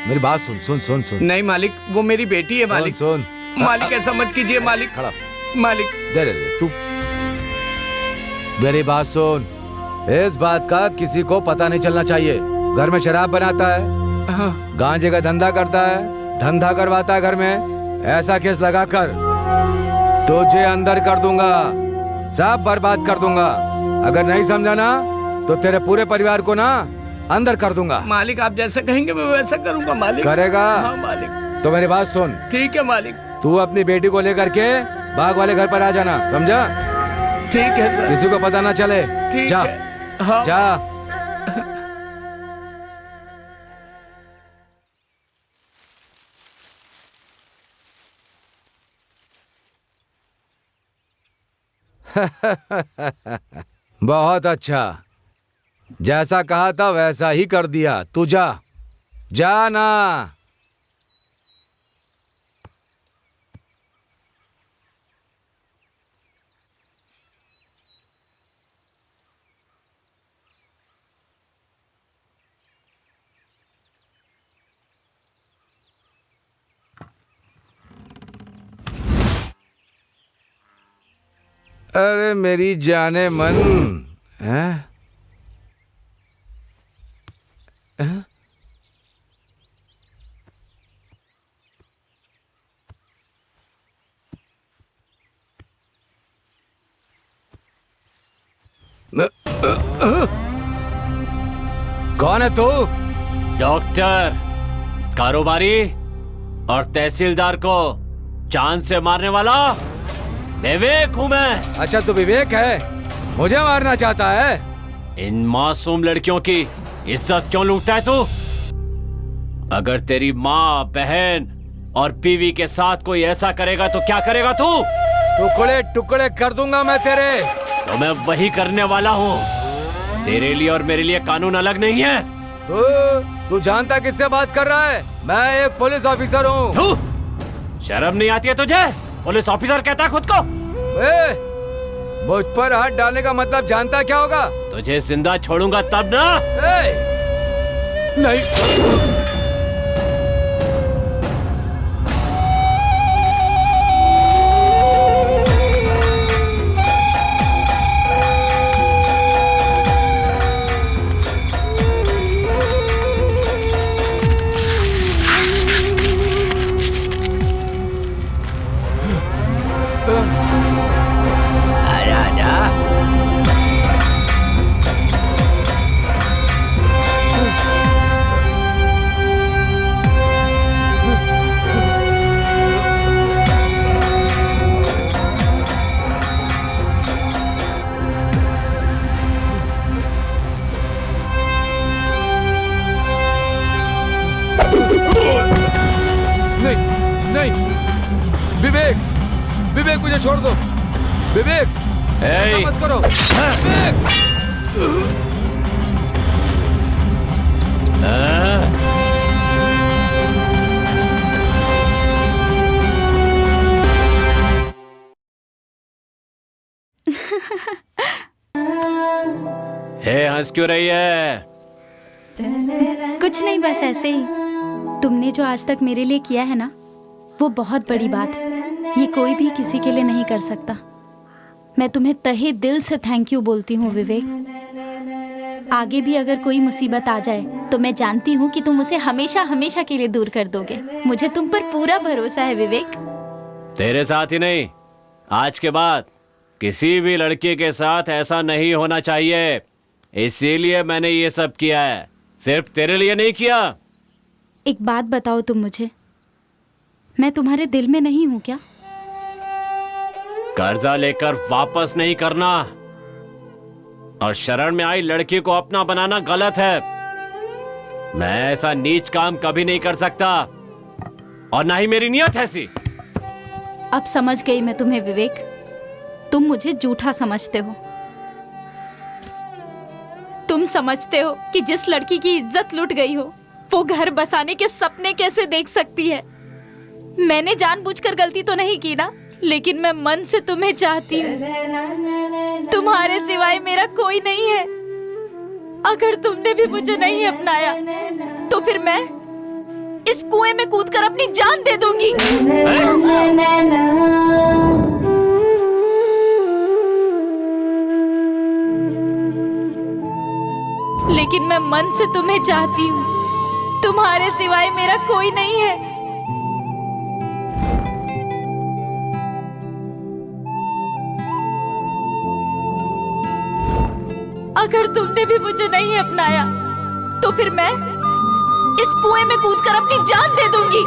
मेरी बात सुन, सुन सुन सुन। नहीं मालिक, वो मेरी बेटी है मालिक। सुन, सुन। मालिक ऐसा मत कीजिए मालिक। खड़ा। मालिक, दे तू मेरी बात सुन। इस बात का किसी को पता नहीं चलना चाहिए। घर में शराब बनाता है, हाँ। गांजे का धंधा करता है, धंधा करवाता है घर में। ऐसा केस लगाकर तुझे अंदर कर दूंगा, सब बर्बाद कर दूंगा। अगर नहीं समझा ना तो तेरे पूरे परिवार को ना अंदर कर दूंगा। मालिक, आप जैसा कहेंगे मैं वैसा करूंगा मालिक। करेगा? हाँ मालिक। तो मेरी बात सुन। ठीक है मालिक। तू अपनी बेटी को लेकर के बाग वाले घर पर आ जाना, समझा? ठीक है सर। किसी को पता ना चले। ठीक जा, है। हाँ। जा। बहुत अच्छा, जैसा कहा था वैसा ही कर दिया। तू जा, जा ना। अरे मेरी जाने मन है? कौन है तू? डॉक्टर, कारोबारी और तहसीलदार को चांद से मारने वाला विवेक हूँ मैं। अच्छा तू विवेक है, मुझे मारना चाहता है? इन मासूम लड़कियों की इज्जत क्यों लूटता है तू? अगर तेरी माँ, बहन और बीवी के साथ कोई ऐसा करेगा तो क्या करेगा तू? टुकड़े टुकड़े कर दूंगा मैं तेरे। तो मैं वही करने वाला हूँ। तेरे लिए और मेरे लिए कानून अलग नहीं है। तू जानता किससे बात कर रहा है? मैं एक पुलिस ऑफिसर हूँ। शर्म नहीं आती है तुझे? पुलिस ऑफिसर कहता है खुद को? मुझ पर हाथ डालने का मतलब जानता क्या होगा? तुझे जिंदा छोड़ूंगा तब ना। नहीं। विवेक मुझे छोड़ दो। विवेक मत करो। विवेक हंस क्यों रही है? कुछ नहीं, बस ऐसे ही। तुमने जो आज तक मेरे लिए किया है ना, वो बहुत बड़ी बात है। ये कोई भी किसी के लिए नहीं कर सकता। मैं तुम्हें तहे दिल से थैंक यू बोलती हूँ विवेक। आगे भी अगर कोई मुसीबत आ जाए तो मैं जानती हूँ कि तुम उसे हमेशा हमेशा के लिए दूर कर दोगे। मुझे तुम पर पूरा भरोसा है विवेक। तेरे साथ ही नहीं, आज के बाद किसी भी लड़की के साथ ऐसा नहीं होना चाहिए। इसीलिए मैंने ये सब किया है, सिर्फ तेरे लिए नहीं किया। एक बात बताओ तुम मुझे, मैं तुम्हारे दिल में नहीं हूँ क्या? कर्जा लेकर वापस नहीं करना और शरण में आई लड़की को अपना बनाना गलत है। मैं ऐसा नीच काम कभी नहीं कर सकता और ना ही मेरी नियत ऐसी। अब समझ गई मैं तुम्हें विवेक। तुम मुझे झूठा समझते हो। तुम समझते हो कि जिस लड़की की इज्जत लुट गई हो वो घर बसाने के सपने कैसे देख सकती है। मैंने जानबूझकर गलती तो नहीं की ना, लेकिन मैं मन से तुम्हें चाहती हूँ। तुम्हारे सिवाय मेरा कोई नहीं है। अगर तुमने भी मुझे नहीं अपनाया तो फिर मैं इस कुएं में कूदकर अपनी जान दे दूंगी। लेकिन मैं मन से तुम्हें चाहती हूँ। तुम्हारे सिवाय मेरा कोई नहीं है। अगर तुमने भी मुझे नहीं अपनाया तो फिर मैं इस कुएं में कूदकर अपनी जान दे दूंगी।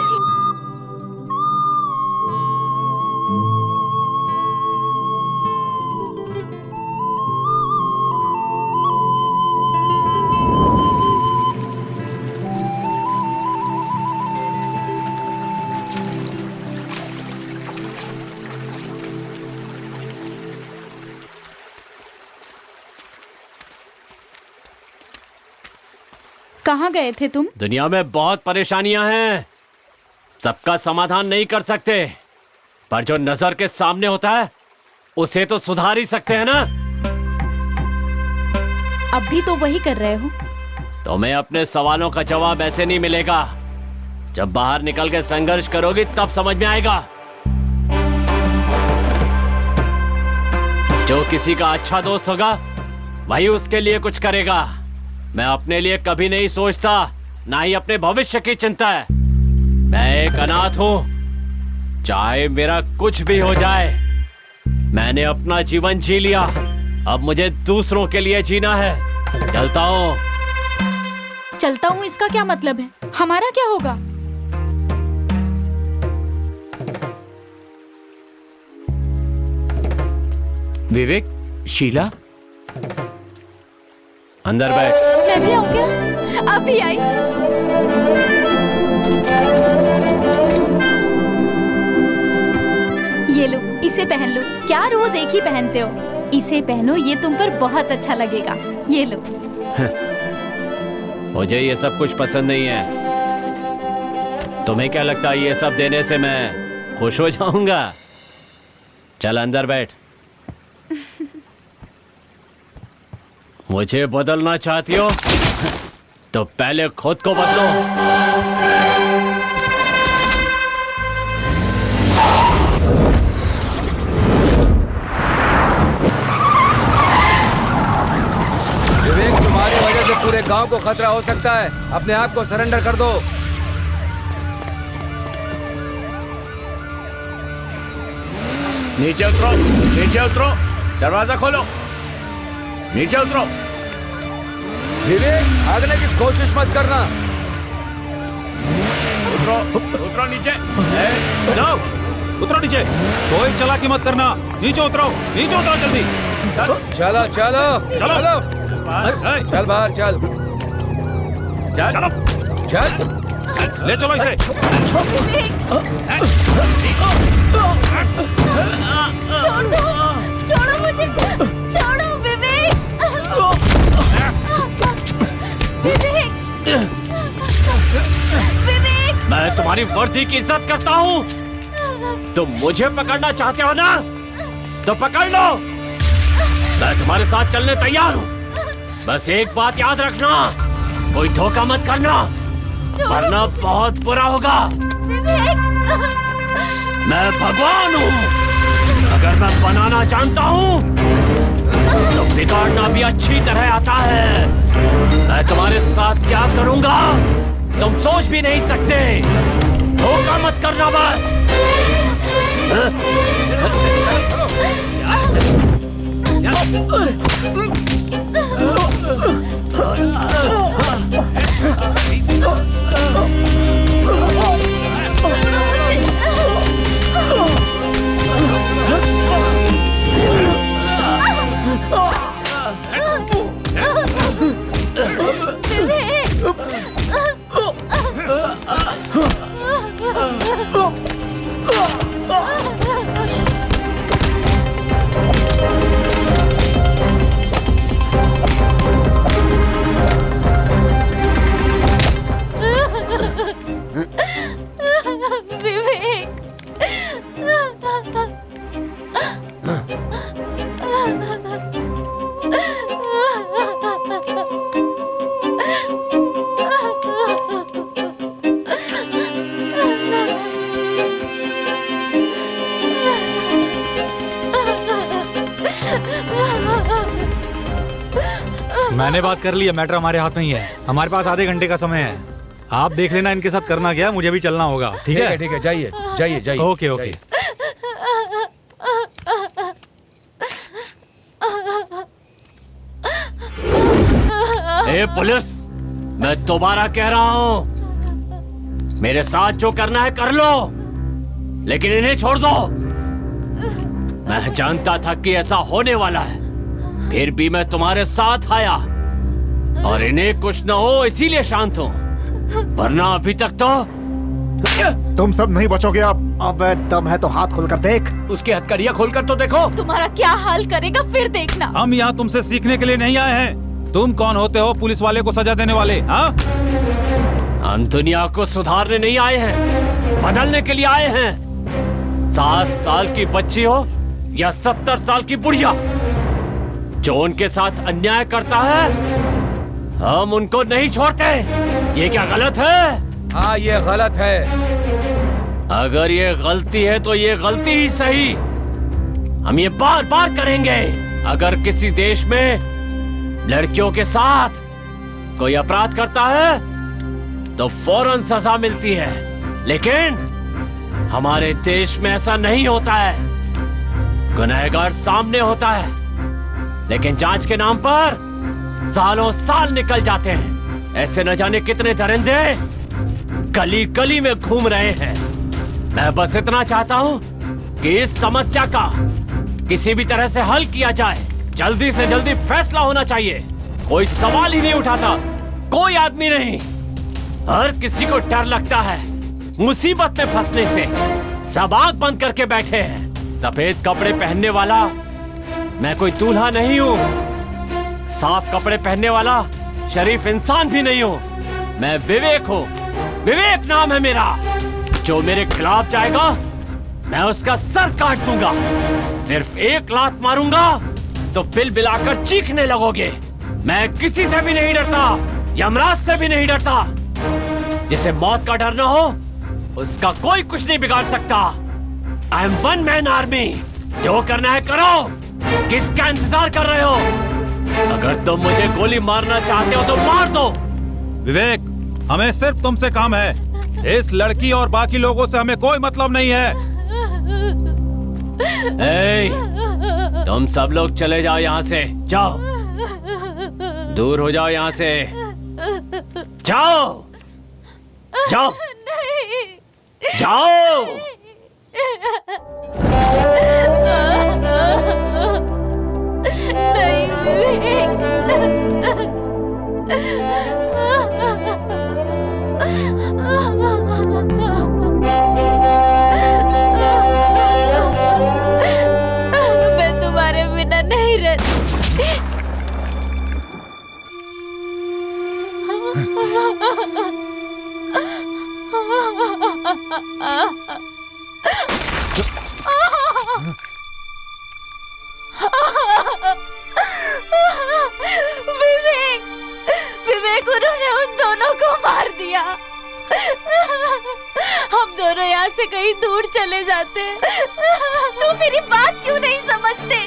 कहाँ गए थे तुम? दुनिया में बहुत परेशानियां हैं, सबका समाधान नहीं कर सकते, पर जो नजर के सामने होता है उसे तो सुधार ही सकते हैं ना। अब भी तो वही कर रहे हो। तुम्हें अपने सवालों का जवाब ऐसे नहीं मिलेगा। जब बाहर निकल के संघर्ष करोगी तब समझ में आएगा। जो किसी का अच्छा दोस्त होगा वही उसके लिए कुछ करेगा। मैं अपने लिए कभी नहीं सोचता, ना ही अपने भविष्य की चिंता है। मैं एक अनाथ हूँ, चाहे मेरा कुछ भी हो जाए। मैंने अपना जीवन जी लिया, अब मुझे दूसरों के लिए जीना है। चलता हूँ। चलता हूँ इसका क्या मतलब है? हमारा क्या होगा? विवेक, शीला, अंदर बैठ। मैं भी आऊँ क्या? अभी आई। ये लो, इसे पहन लो। क्या रोज एक ही पहनते हो? इसे पहनो, ये तुम पर बहुत अच्छा लगेगा। ये लो। मुझे ये सब कुछ पसंद नहीं है। तुम्हें क्या लगता है ये सब देने से मैं खुश हो जाऊंगा? चल अंदर बैठ। मुझे बदलना चाहती हो तो पहले खुद को बदलो। विवेक, तुम्हारी वजह से पूरे गांव को खतरा हो सकता है। अपने आप को सरेंडर कर दो। नीचे उतरो, नीचे उतरो, दरवाजा खोलो, नीचे उतरो। विवेक, भागने की कोशिश मत करना। उतरो, उतरो नीचे। जाओ, उतरो नीचे। कोई चालाकी मत करना। नीचे उतरो, नीचे उतरो जल्दी। चलो चलो चलो, चल बाहर चल। चलो, चल, ले चलो इसे। छोड़ दो, छोड़ो मुझे, छोड़ो विवेक। विवेक, विवेक। मैं तुम्हारी वर्दी की इज्जत करता हूँ। तुम मुझे पकड़ना चाहते हो ना, तो पकड़ लो। मैं तुम्हारे साथ चलने तैयार हूँ। बस एक बात याद रखना, कोई धोखा मत करना, वरना बहुत बुरा होगा। मैं भगवान हूँ। अगर मैं बनाना जानता हूँ तो बिगाड़ना भी अच्छी तरह आता है। मैं तुम्हारे साथ क्या करूँगा तुम सोच भी नहीं सकते। धोखा मत करना बस। मैंने बात कर ली है, मैटर हमारे हाथ में ही है। हमारे पास आधे घंटे का समय है। आप देख लेना इनके साथ करना क्या। मुझे भी चलना होगा। ठीक है, ठीक है, जाइए जाइए जाइए। Okay okay. ए पुलिस, मैं दोबारा कह रहा हूँ, मेरे साथ जो करना है कर लो, लेकिन इन्हें छोड़ दो। मैं जानता था कि ऐसा होने वाला है, फिर भी मैं तुम्हारे साथ आया और इन्हें कुछ न हो इसीलिए शांत हूँ, वरना अभी तक तो तुम सब नहीं बचोगे। अब दम है तो हाथ खोलकर देख। उसकी हथकड़ियाँ खोलकर तो देखो। तुम्हारा क्या हाल करेगा फिर देखना। हम यहाँ तुमसे सीखने के लिए नहीं आए हैं। तुम कौन होते हो पुलिस वाले को सजा देने वाले? हाँ, हम दुनिया को सुधारने नहीं आए हैं, बदलने के लिए आए हैं। 7 साल की बच्ची हो या 70 साल की बुढ़िया, जो उनके साथ अन्याय करता है हम उनको नहीं छोड़ते। ये क्या गलत है? हाँ, ये गलत है। अगर ये गलती है तो ये गलती ही सही। हम ये बार बार करेंगे। अगर किसी देश में लड़कियों के साथ कोई अपराध करता है तो फौरन सजा मिलती है, लेकिन हमारे देश में ऐसा नहीं होता है। गुनहगार सामने होता है, लेकिन जांच के नाम पर सालों साल निकल जाते हैं। ऐसे न जाने कितने दरिंदे गली गली में घूम रहे हैं। मैं बस इतना चाहता हूं कि इस समस्या का किसी भी तरह से हल किया जाए। जल्दी से जल्दी फैसला होना चाहिए। कोई सवाल ही नहीं उठाता, कोई आदमी नहीं। हर किसी को डर लगता है मुसीबत में फंसने से। सब आंख बंद करके बैठे हैं। सफेद कपड़े पहनने वाला मैं कोई दूल्हा नहीं हूँ। साफ कपड़े पहनने वाला शरीफ इंसान भी नहीं हूँ। मैं विवेक हूँ। विवेक नाम है मेरा। जो मेरे खिलाफ जाएगा मैं उसका सर काट दूंगा। सिर्फ एक लात मारूंगा तो बिल बिलाकर चीखने लगोगे। मैं किसी से भी नहीं डरता, यमराज से भी नहीं डरता। जिसे मौत का डर न हो उसका कोई कुछ नहीं बिगाड़ सकता। I am one man army. जो करना है करो। किसका इंतजार कर रहे हो? अगर तुम मुझे गोली मारना चाहते हो तो मार दो। विवेक, हमें सिर्फ तुमसे काम है। इस लड़की और बाकी लोगों से हमें कोई मतलब नहीं है। तुम सब लोग चले जाओ यहाँ से। जाओ, दूर हो जाओ यहाँ से। जाओ जाओ जाओ। नहीं विवेक। मैं तुम्हारे बिना नहीं रहती। विवेक, विवेक, उन्होंने उन दोनों को मार दिया। हम दोनों यहाँ से कहीं दूर चले जाते। तुम मेरी बात क्यों नहीं समझते?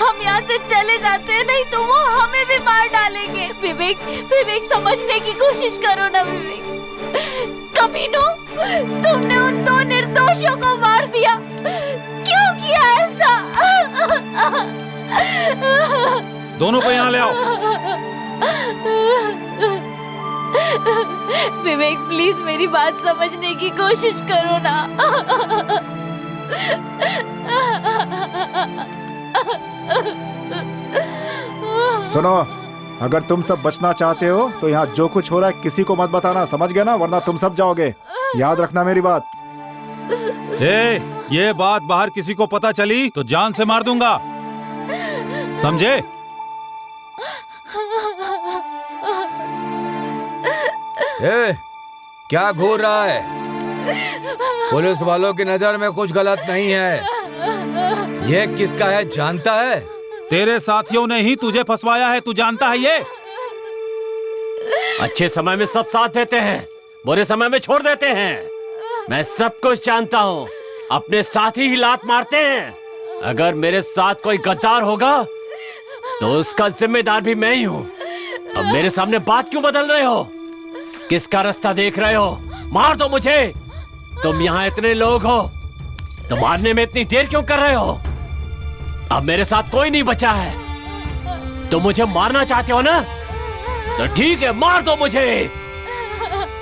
हम यहाँ से चले जाते, नहीं तो वो हमें भी मार डालेंगे। विवेक, विवेक, समझने की कोशिश करो ना विवेक। कमीनों, तुमने उन दो निर्दोषों को मार दिया। क्यों किया ऐसा? दोनों को यहाँ ले आओ। विवेक, प्लीज मेरी बात समझने की कोशिश करो ना। सुनो, अगर तुम सब बचना चाहते हो तो यहाँ जो कुछ हो रहा है किसी को मत बताना, समझ गया ना? वरना तुम सब जाओगे। याद रखना मेरी बात। ये बात बाहर किसी को पता चली तो जान से मार दूंगा, समझे? क्या घूर रहा है? पुलिस वालों की नजर में कुछ गलत नहीं है। ये किसका है जानता है? तेरे साथियों ने ही तुझे फंसवाया है, तू जानता है ये? अच्छे समय में सब साथ देते हैं, बुरे समय में छोड़ देते हैं। मैं सब कुछ जानता हूँ। अपने साथी ही लात मारते हैं। अगर मेरे साथ कोई गद्दार होगा तो उसका जिम्मेदार भी मैं ही हूँ। अब मेरे सामने बात क्यों बदल रहे हो? किसका रास्ता देख रहे हो? मार दो मुझे। तुम यहाँ इतने लोग हो तो मारने में इतनी देर क्यों कर रहे हो? अब मेरे साथ कोई नहीं बचा है। तुम मुझे मारना चाहते हो ना? तो ठीक है, मार दो मुझे।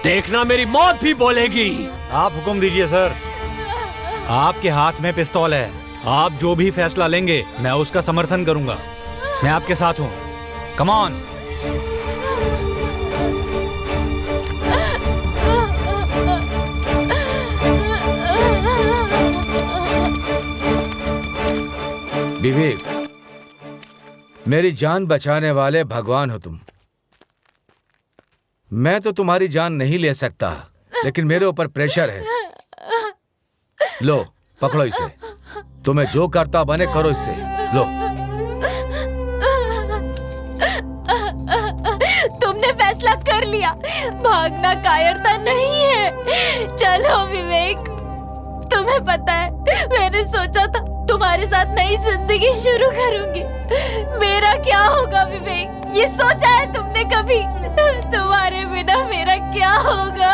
देखना मेरी मौत भी बोलेगी। आप हुक्म दीजिए सर। आपके हाथ में पिस्तौल है। आप जो भी फैसला लेंगे मैं उसका समर्थन करूंगा। मैं आपके साथ हूँ। Come on. विवेक, मेरी जान बचाने वाले भगवान हो तुम। मैं तो तुम्हारी जान नहीं ले सकता, लेकिन मेरे ऊपर प्रेशर है। लो, पकड़ो इसे। तुम्हें जो करता बने करो इससे। लो। तुमने फैसला कर लिया। भागना कायरता नहीं है। चलो विवेक, तुम्हें पता है मैंने सोचा था तुम्हारे साथ नई जिंदगी शुरू करूंगी। मेरा क्या होगा विवेक, ये सोचा है तुमने कभी? तुम्हारे बिना मेरा क्या होगा?